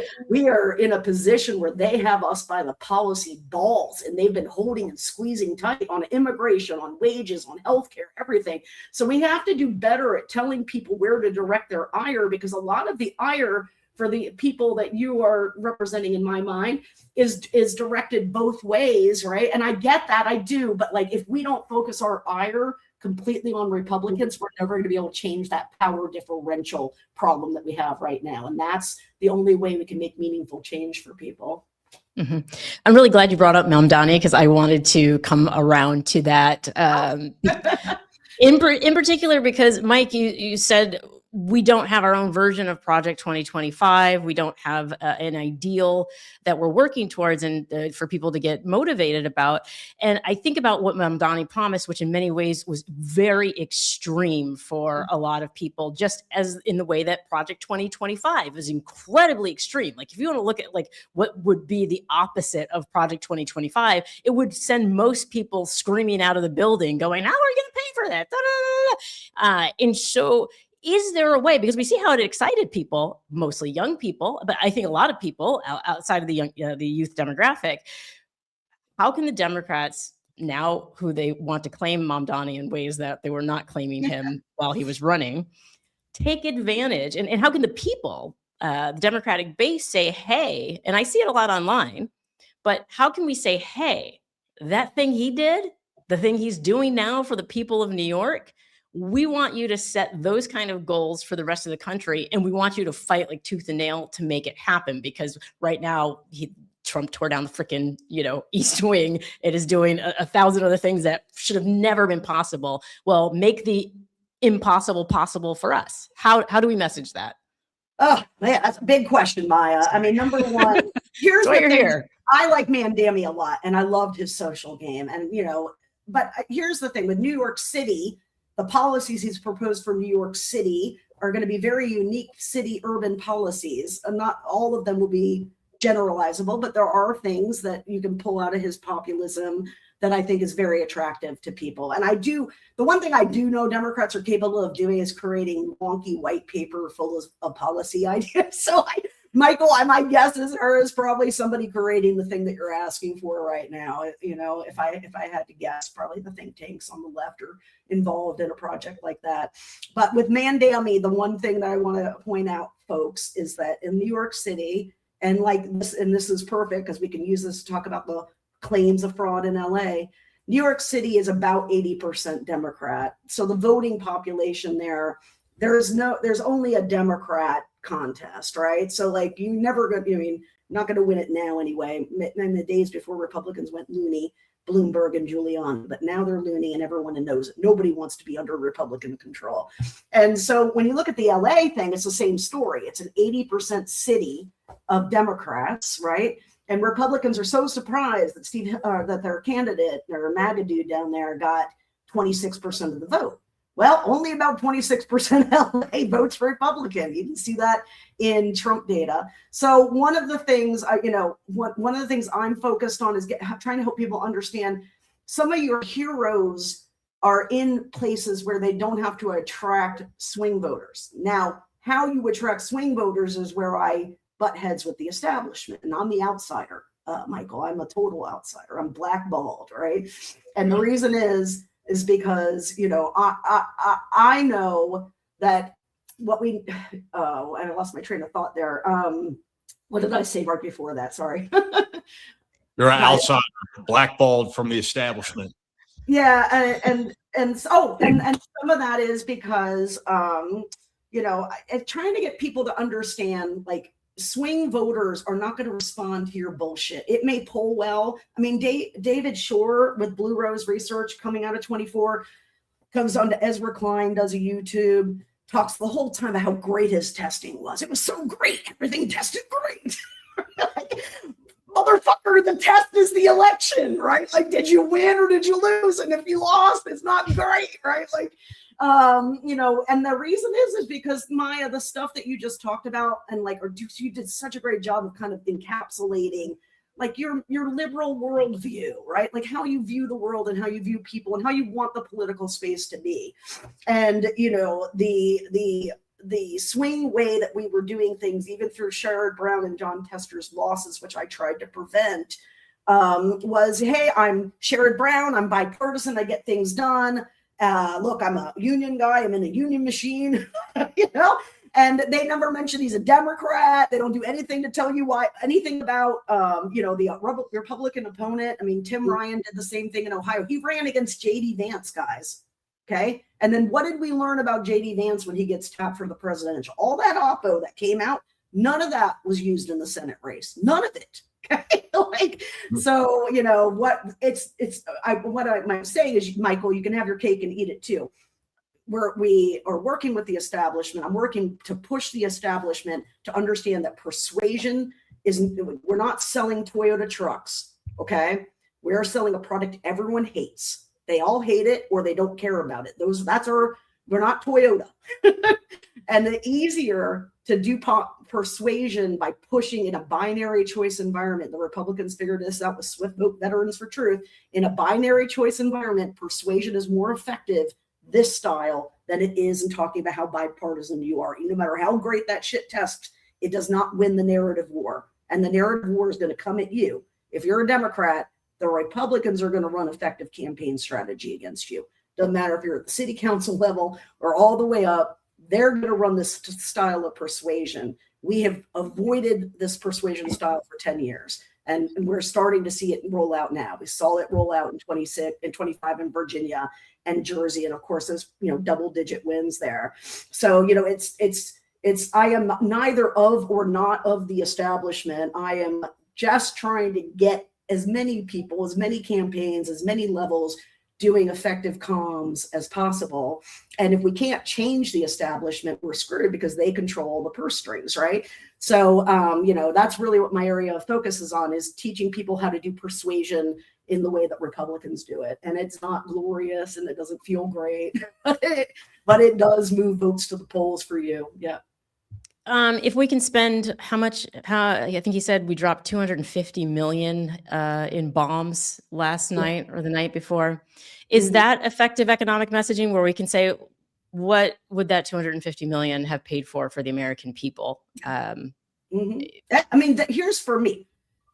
are in a position where they have us by the policy balls, and they've been holding and squeezing tight on immigration, on wages, on healthcare, everything. So we have to do better at telling people where to direct their ire, because a lot of the ire for the people that you are representing, in my mind, is directed both ways, right? And I get that, I do, but like if we don't focus our ire completely on Republicans, we're never going to be able to change that power differential problem that we have right now. And that's the only way we can make meaningful change for people. Mm-hmm. I'm really glad you brought up Mamdani, because I wanted to come around to that in particular, because Mike, you said we don't have our own version of Project 2025. We don't have an ideal that we're working towards and for people to get motivated about. And I think about what Mamdani promised, which in many ways was very extreme for a lot of people, just as in the way that Project 2025 is incredibly extreme. Like if you want to look at like what would be the opposite of Project 2025, it would send most people screaming out of the building going, how are you going to pay for that? Da, da, da, da. And so is there a way, because we see how it excited people, mostly young people, but I think a lot of people outside of the youth demographic, how can the Democrats now, who they want to claim Mamdani in ways that they were not claiming him while he was running, take advantage? And how can the people, the Democratic base, say, hey, and I see it a lot online, but how can we say, hey, that thing he did, the thing he's doing now for the people of New York, we want you to set those kind of goals for the rest of the country, and we want you to fight like tooth and nail to make it happen, because right now Trump tore down the freaking, East Wing. It is doing a thousand other things that should have never been possible. Well, make the impossible possible for us. How do we message that? Oh man, that's a big question, Maya. I mean, number one, here's why you're here. I like Mandami a lot, and I loved his social game, and but here's the thing with New York City. The policies he's proposed for New York City are going to be very unique city urban policies. And not all of them will be generalizable, but there are things that you can pull out of his populism that I think is very attractive to people. And the one thing I do know Democrats are capable of doing is creating wonky white paper full of policy ideas. So Michael, my guess is probably somebody creating the thing that you're asking for right now. You know, if I had to guess, probably the think tanks on the left are involved in a project like that. But with Mandami, the one thing that I want to point out, folks, is that in New York City, and this is perfect because we can use this to talk about the claims of fraud in LA. New York City is about 80% Democrat. So the voting population there's only a Democrat contest, right? So like not going to win it now anyway. In the days before Republicans went loony, Bloomberg and Giuliani, but now they're loony and everyone knows it. Nobody wants to be under Republican control. And so when you look at the LA thing, it's the same story. It's an 80% city of Democrats, right? And Republicans are so surprised that that their candidate, their MAGA dude down there, got 26% of the vote. Well, only about 26% of LA votes Republican. You can see that in Trump data. So one of the things one of the things I'm focused on is trying to help people understand some of your heroes are in places where they don't have to attract swing voters. Now, how you attract swing voters is where I butt heads with the establishment, and I'm the outsider, Michael. I'm a total outsider. I'm blackballed, right? And the reason is because I know that what we I lost my train of thought there. What did I say right before that? Sorry. You're an outsider, blackballed from the establishment. Yeah, and some of that is because trying to get people to understand, like, swing voters are not going to respond to your bullshit. It may poll well. I mean, David Shore with Blue Rose Research coming out of 24 comes on to Ezra Klein, does a YouTube, talks the whole time about how great his testing was. It was so great. Everything tested great. Like, motherfucker, the test is the election, right? Like, did you win or did you lose? And if you lost, it's not great, right? Like, and the reason is because Maya, the stuff that you just talked about, and you did such a great job of kind of encapsulating like your liberal worldview, right? Like how you view the world and how you view people and how you want the political space to be. And, the swing way that we were doing things, even through Sherrod Brown and John Tester's losses, which I tried to prevent, was, hey, I'm Sherrod Brown, I'm bipartisan, I get things done. Look, I'm a union guy. I'm in a union machine, and they never mention he's a Democrat. They don't do anything to tell you anything about, the Republican opponent. I mean, Tim Ryan did the same thing in Ohio. He ran against J.D. Vance, guys. Okay. And then what did we learn about J.D. Vance when he gets tapped for the presidential? All that oppo that came out, none of that was used in the Senate race. None of it. Okay. So, what I'm saying is, Michael, you can have your cake and eat it too. We are working with the establishment. I'm working to push the establishment to understand that persuasion we're not selling Toyota trucks. Okay. We're selling a product everyone hates. They all hate it or they don't care about it. We're not Toyota. And the easier to do persuasion by pushing in a binary choice environment. The Republicans figured this out with Swift Vote Veterans for Truth. In a binary choice environment, persuasion is more effective this style than it is in talking about how bipartisan you are. No matter how great that shit tests, it does not win the narrative war. And the narrative war is going to come at you. If you're a Democrat, the Republicans are going to run effective campaign strategy against you. Doesn't matter if you're at the city council level or all the way up, they're going to run this style of persuasion. We have avoided this persuasion style for 10 years, and we're starting to see it roll out now. We saw it roll out in 26 and 25 in Virginia and Jersey, and of course, there's double-digit wins there. So it's I am neither of or not of the establishment. I am just trying to get as many people, as many campaigns, as many levels doing effective comms as possible. And if we can't change the establishment, we're screwed because they control the purse strings, right? So, that's really what my area of focus is on, is teaching people how to do persuasion in the way that Republicans do it. And it's not glorious and it doesn't feel great, but it does move votes to the polls for you. Yeah. If we can spend how I think he said we dropped 250 million in bombs last night or the night before. Is that effective economic messaging where we can say, what would that 250 million have paid for the American people? I mean, here's for me.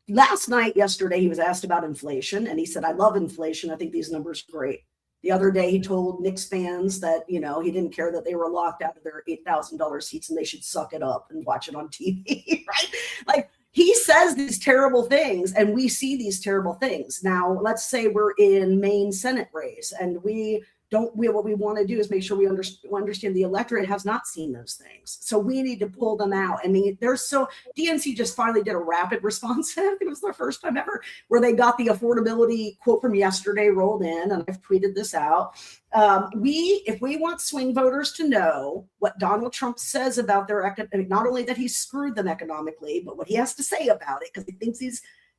Yesterday, he was asked about inflation and he said, I love inflation. I think these numbers are great. The other day, he told Knicks fans that, he didn't care that they were locked out of their $8,000 seats and they should suck it up and watch it on TV, right? Like, he says these terrible things and we see these terrible things. Now, let's say we're in Maine Senate race and what we want to do is make sure we understand the electorate has not seen those things. So we need to pull them out. I mean, DNC just finally did a rapid response. I think it was their first time ever where they got the affordability quote from yesterday rolled in, and I've tweeted this out. If we want swing voters to know what Donald Trump says about not only that he screwed them economically, but what he has to say about it, because he thinks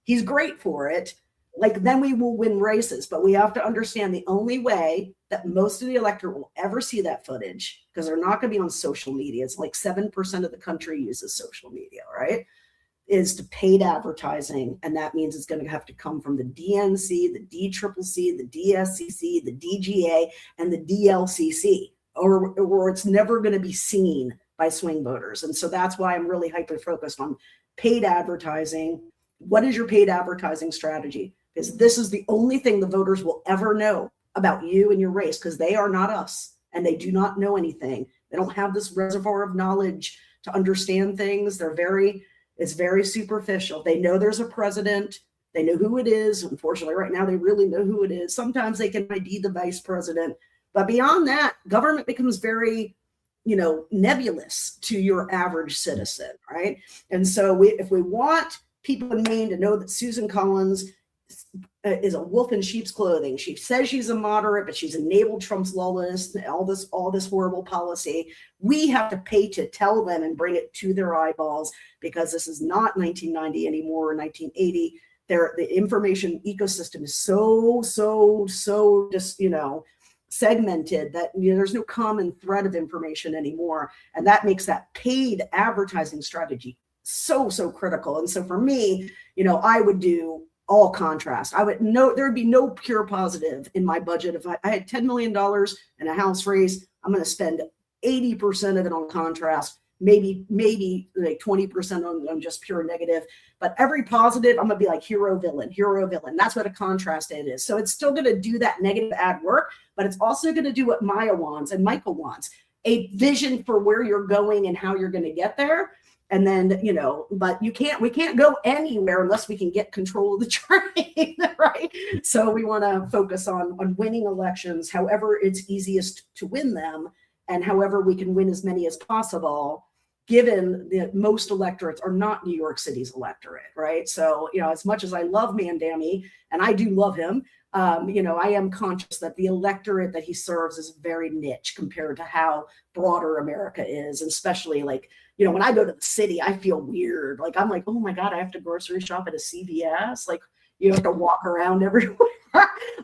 he's great for it, then we will win races. But we have to understand the only way that most of the electorate will ever see that footage, because they're not going to be on social media. It's like 7% of the country uses social media, right? Is to paid advertising. And that means it's going to have to come from the DNC, the DCCC, the DSCC, the DGA, and the DLCC, or it's never going to be seen by swing voters. And so that's why I'm really hyper-focused on paid advertising. What is your paid advertising strategy? Because this is the only thing the voters will ever know about you and your race, because they are not us and they do not know anything. They don't have this reservoir of knowledge to understand things. It's very superficial. They know there's a president. They know who it is. Unfortunately, right now, they really know who it is. Sometimes they can ID the vice president. But beyond that, government becomes very, nebulous to your average citizen, right? And so if we want people in Maine to know that Susan Collins is a wolf in sheep's clothing. She says she's a moderate, but she's enabled Trump's lawlessness, all this horrible policy. We have to pay to tell them and bring it to their eyeballs, because this is not 1990 anymore or 1980. The information ecosystem is so just, segmented that there's no common thread of information anymore. And that makes that paid advertising strategy so critical. And so for me, I would do all contrast. There would be no pure positive in my budget. If I had $10 million in a House race, I'm going to spend 80% of it on contrast, maybe like 20% on just pure negative. But every positive, I'm going to be like hero, villain. That's what a contrast it is. So it's still going to do that negative ad work, but it's also going to do what Maya wants and Michael wants, a vision for where you're going and how you're going to get there. And then, but we can't go anywhere unless we can get control of the train, right? So we want to focus on winning elections, however it's easiest to win them, and however we can win as many as possible, given that most electorates are not New York City's electorate, right? So, as much as I love Mandami, and I do love him, I am conscious that the electorate that he serves is very niche compared to how broader America is, and especially when I go to the city, I feel weird. I'm like, oh my God, I have to grocery shop at a CVS. You have to walk around everywhere.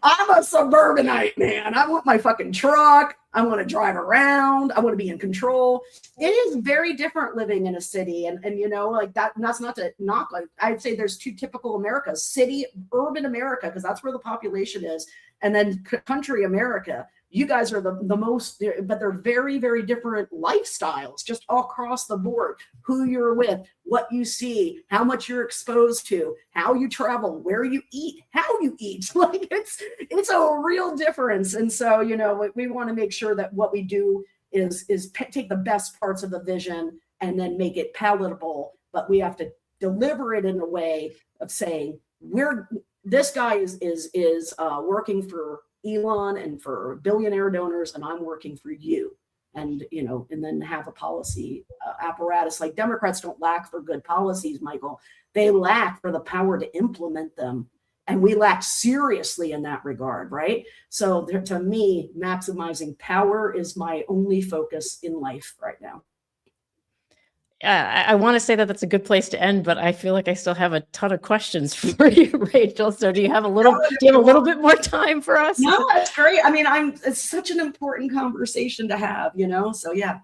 I'm a suburbanite, man. I want my fucking truck. I want to drive around. I want to be in control. It is very different living in a city. And that, and that's not to knock. I'd say there's two typical Americas: city, urban America, because that's where the population is, and then country America. You guys are the most, but they're very, very different lifestyles, just all across the board. Who you're with, what you see, how much you're exposed to, how you travel, where you eat, how you eat. It's a real difference. And so, we want to make sure that what we do is take the best parts of the vision and then make it palatable. But we have to deliver it in a way of saying, this guy is working for Elon and for billionaire donors, and I'm working for you. And and then have a policy apparatus. Like, Democrats don't lack for good policies, Michael. They lack for the power to implement them, and we lack seriously in that regard, right? So to me, maximizing power is my only focus in life right now. I want to say that that's a good place to end, but I feel like I still have a ton of questions for you, Rachel. So do you have a little bit more time for us? No, that's great. I mean, it's such an important conversation to have, so yeah.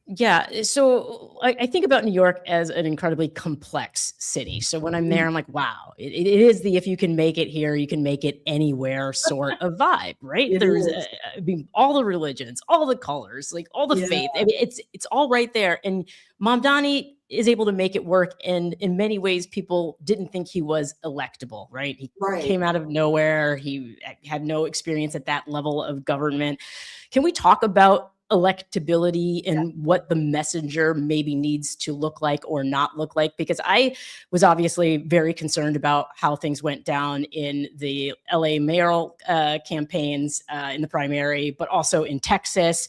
Yeah. So I think about New York as an incredibly complex city. So when I'm there, I'm like, wow, it is the if you can make it here, you can make it anywhere sort of vibe, right? It There's, is. I mean, all the religions, all the colors, like all the Yeah. faith. I mean, it's all right there. And Mamdani is able to make it work. And in many ways, people didn't think he was electable, right? He Right. came out of nowhere. He had no experience at that level of government. Can we talk about electability and what the messenger maybe needs to look like or not look like? Because I was obviously very concerned about how things went down in the LA mayoral campaigns in the primary, but also in Texas.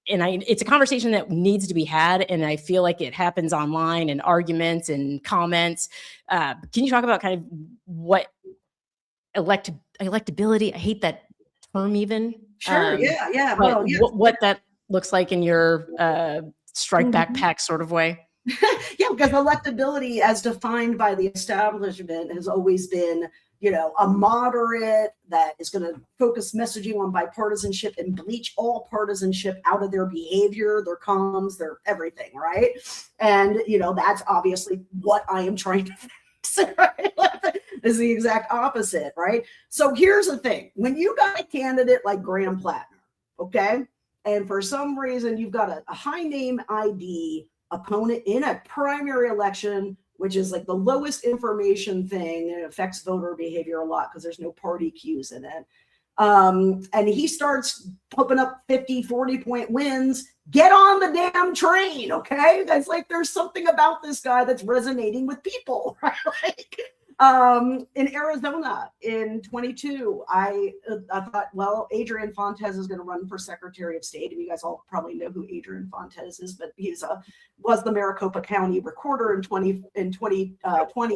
It's a conversation that needs to be had, and I feel like it happens online and arguments and comments. Can you talk about kind of what electability? I hate that term even. Sure. Yeah. Yeah. But Well, yes. what that looks like in your strike Mhm. backpack sort of way? Yeah, because electability, as defined by the establishment, has always been, a moderate that is going to focus messaging on bipartisanship and bleach all partisanship out of their behavior, their comms, their everything, right? And that's obviously what I am trying to fix. Right? Is the exact opposite, right? So here's the thing: when you got a candidate like Graham Platner, okay, and for some reason you've got a high name ID opponent in a primary election, which is like the lowest information thing, and it affects voter behavior a lot because there's no party cues in it. And he starts popping up 50, 40-point wins. Get on the damn train, okay? That's like there's something about this guy that's resonating with people, right? In Arizona in 22, I thought, well, Adrian Fontes is going to run for Secretary of State, and you guys all probably know who Adrian Fontes is, but was the Maricopa County recorder in 2020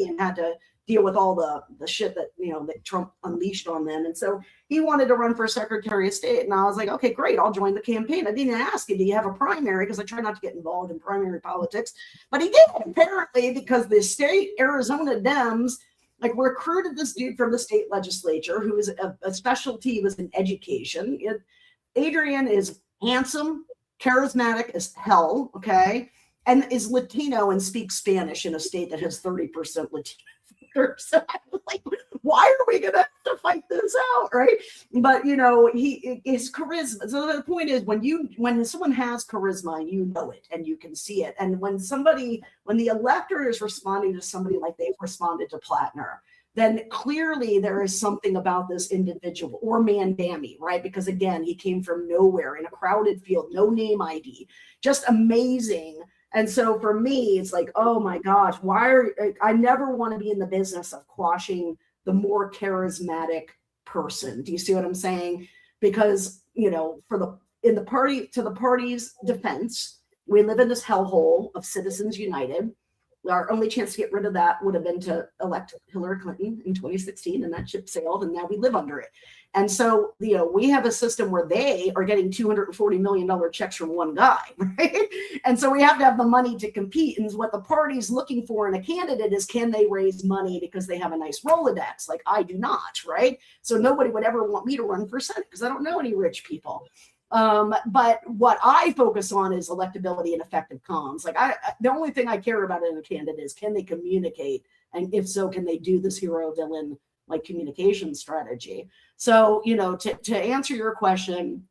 and had to deal with all the shit that that Trump unleashed on them, and so he wanted to run for Secretary of State, and I was like, okay, great, I'll join the campaign. I didn't ask him, do you have a primary? Because I try not to get involved in primary politics, but he did apparently, because the state Arizona Dems recruited this dude from the state legislature who is a specialty was in education. Adrian is handsome, charismatic as hell, okay, and is Latino and speaks Spanish in a state that has 30% Latino. So I was like, why are we gonna have to fight this out, right? But his charisma. So the point is, when someone has charisma, you know it and you can see it. And when the electorate is responding to somebody like they've responded to Platner, then clearly there is something about this individual, or Mandami, right? Because again, he came from nowhere in a crowded field, no name ID, just amazing. And so for me, it's like, oh my gosh, I never want to be in the business of quashing the more charismatic person. Do you see what I'm saying? Because, to the party's defense, we live in this hellhole of Citizens United. Our only chance to get rid of that would have been to elect Hillary Clinton in 2016, and that ship sailed, and now we live under it. And so, we have a system where they are getting $240 million checks from one guy, right? And so we have to have the money to compete. And what the party's looking for in a candidate is, can they raise money because they have a nice Rolodex? Like I do not, right? So nobody would ever want me to run for Senate because I don't know any rich people. But what I focus on is electability and effective comms. The only thing I care about in a candidate is, can they communicate? And if so, can they do this hero villain communication strategy? So, to answer your question,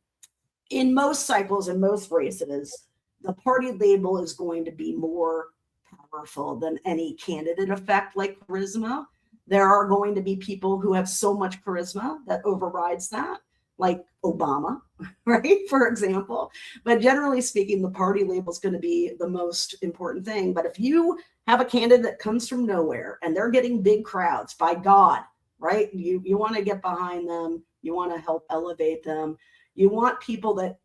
in most cycles, in most races, the party label is going to be more powerful than any candidate effect like charisma. There are going to be people who have so much charisma that overrides that, like Obama, right? For example. But generally speaking, the party label is going to be the most important thing. But if you have a candidate that comes from nowhere and they're getting big crowds, by God, right? You want to get behind them. You want to help elevate them. You want people that,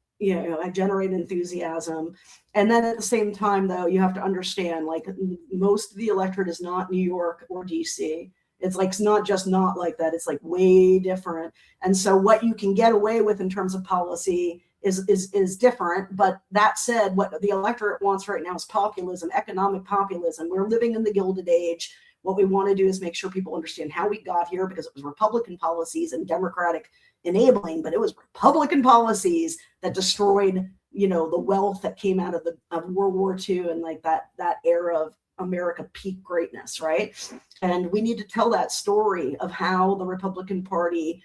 generate enthusiasm. And then at the same time, though, you have to understand, most of the electorate is not New York or DC. It's not just not like that. It's way different. And so what you can get away with in terms of policy is different. But that said, what the electorate wants right now is populism, economic populism. We're living in the Gilded Age. What we want to do is make sure people understand how we got here, because it was Republican policies and Democratic enabling, but it was Republican policies that destroyed the wealth that came out of World War II and like that era of America peak greatness, right? And we need to tell that story of how the Republican Party,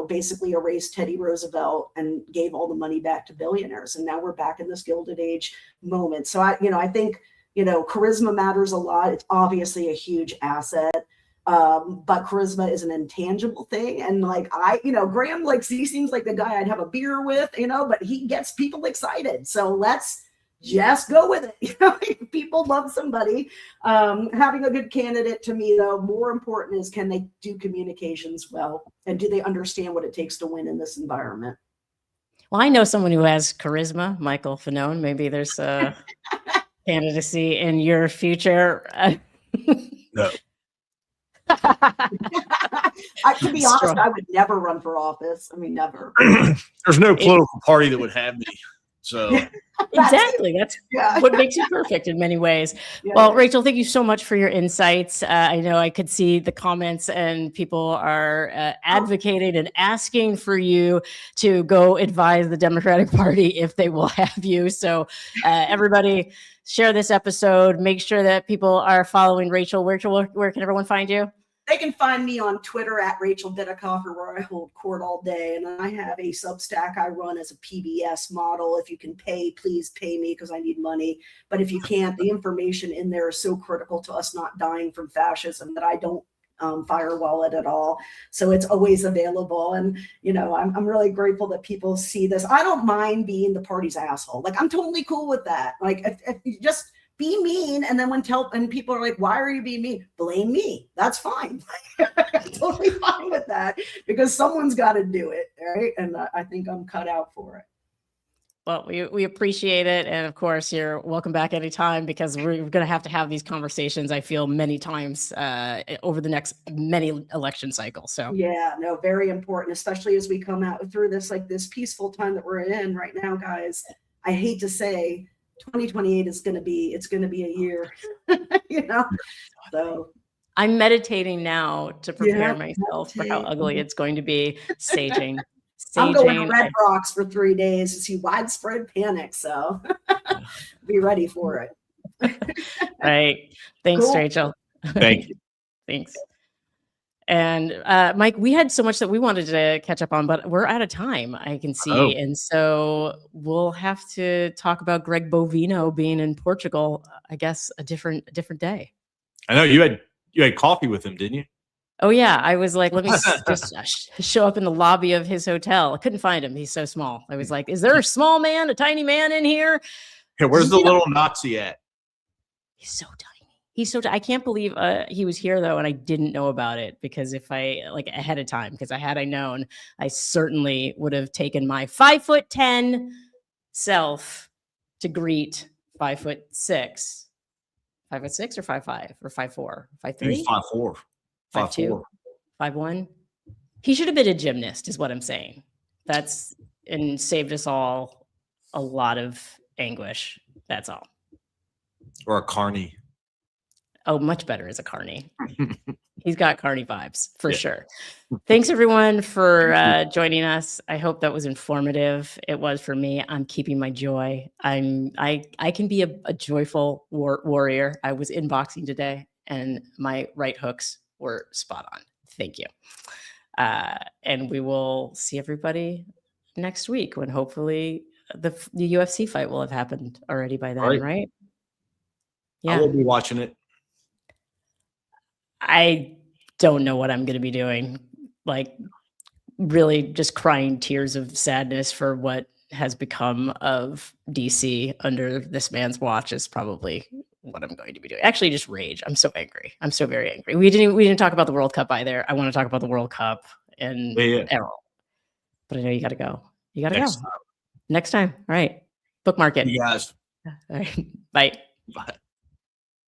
basically erased Teddy Roosevelt and gave all the money back to billionaires. And now we're back in this Gilded Age moment. So I think, charisma matters a lot. It's obviously a huge asset. But charisma is an intangible thing. And like Graham, like he seems like the guy I'd have a beer with, but he gets people excited. So let's just go with it. If people love somebody. Having a good candidate, to me, though, more important is, can they do communications well? And do they understand what it takes to win in this environment? Well, I know someone who has charisma, Michael Fanone. Maybe there's a candidacy in your future. No. To be honest, I would never run for office. I mean, never. There's no political party that would have me. So exactly, that's what makes you perfect in many ways. Well, Rachel, thank you so much for your insights. I know I could see the comments, and people are advocating and asking for you to go advise the Democratic Party if they will have you. So everybody, share this episode. Make sure that people are following Rachel. Where can everyone find you? They can find me on Twitter at Rachel Bitecofer, where I hold court all day. And I have a Substack I run as a PBS model. If you can pay, please pay me, because I need money. But if you can't, the information in there is so critical to us not dying from fascism that I don't firewall it at all. So it's always available. And, I'm really grateful that people see this. I don't mind being the party's asshole. Like, I'm totally cool with that. Like, if you just be mean, and then and people are like, why are you being mean? Blame me. That's fine. I'm totally fine with that, because someone's got to do it, right? And I think I'm cut out for it. Well, we appreciate it. And of course, you're welcome back anytime, because we're going to have these conversations, I feel, many times over the next many election cycles. So yeah, no, very important, especially as we come out through this peaceful time that we're in right now, guys. I hate to say 2028 is going to be a year, so I'm meditating now to prepare myself for how ugly it's going to be. Staging. I'm going to Red Rocks for 3 days to see widespread panic, so be ready for it. All right. Thanks, cool. Rachel. Thank you. Thanks. And Mike, we had so much that we wanted to catch up on, but we're out of time, I can see. And so we'll have to talk about Greg Bovino being in Portugal, I guess, a different day. I know you had coffee with him, didn't you? Oh yeah, I was like, let me just show up in the lobby of his hotel. I couldn't find him. He's so small. I was like, is there a small man, a tiny man in here? Hey, where's the little Nazi at? He's so tiny. I can't believe he was here though, and I didn't know about it, because if I ahead of time, because had I known, I certainly would have taken my 5'10" self to greet 5'6", 5'6" or 5'5" or 5'4", 5'3", 5'4", 5'2", 5'1". He should have been a gymnast, is what I'm saying. And saved us all a lot of anguish. That's all. Or a carny. Oh, much better as a carny. He's got carny vibes for sure. Thanks everyone for joining us. I hope that was informative. It was for me. I'm keeping my joy. I can be a joyful warrior. I was in boxing today, and my right hooks were spot on. Thank you. And we will see everybody next week, when hopefully the UFC fight will have happened already by then, right? Yeah. I will be watching it. I don't know what I'm going to be doing. Like, really just crying tears of sadness for what has become of DC under this man's watch is probably what I'm going to be doing. Actually, just rage. I'm so angry. I'm so very angry. We didn't talk about the World Cup either. I want to talk about the World Cup and Errol. But I know you got to go. You got to go. Next time. All right. Bookmark it. You guys. All right. Bye. Bye.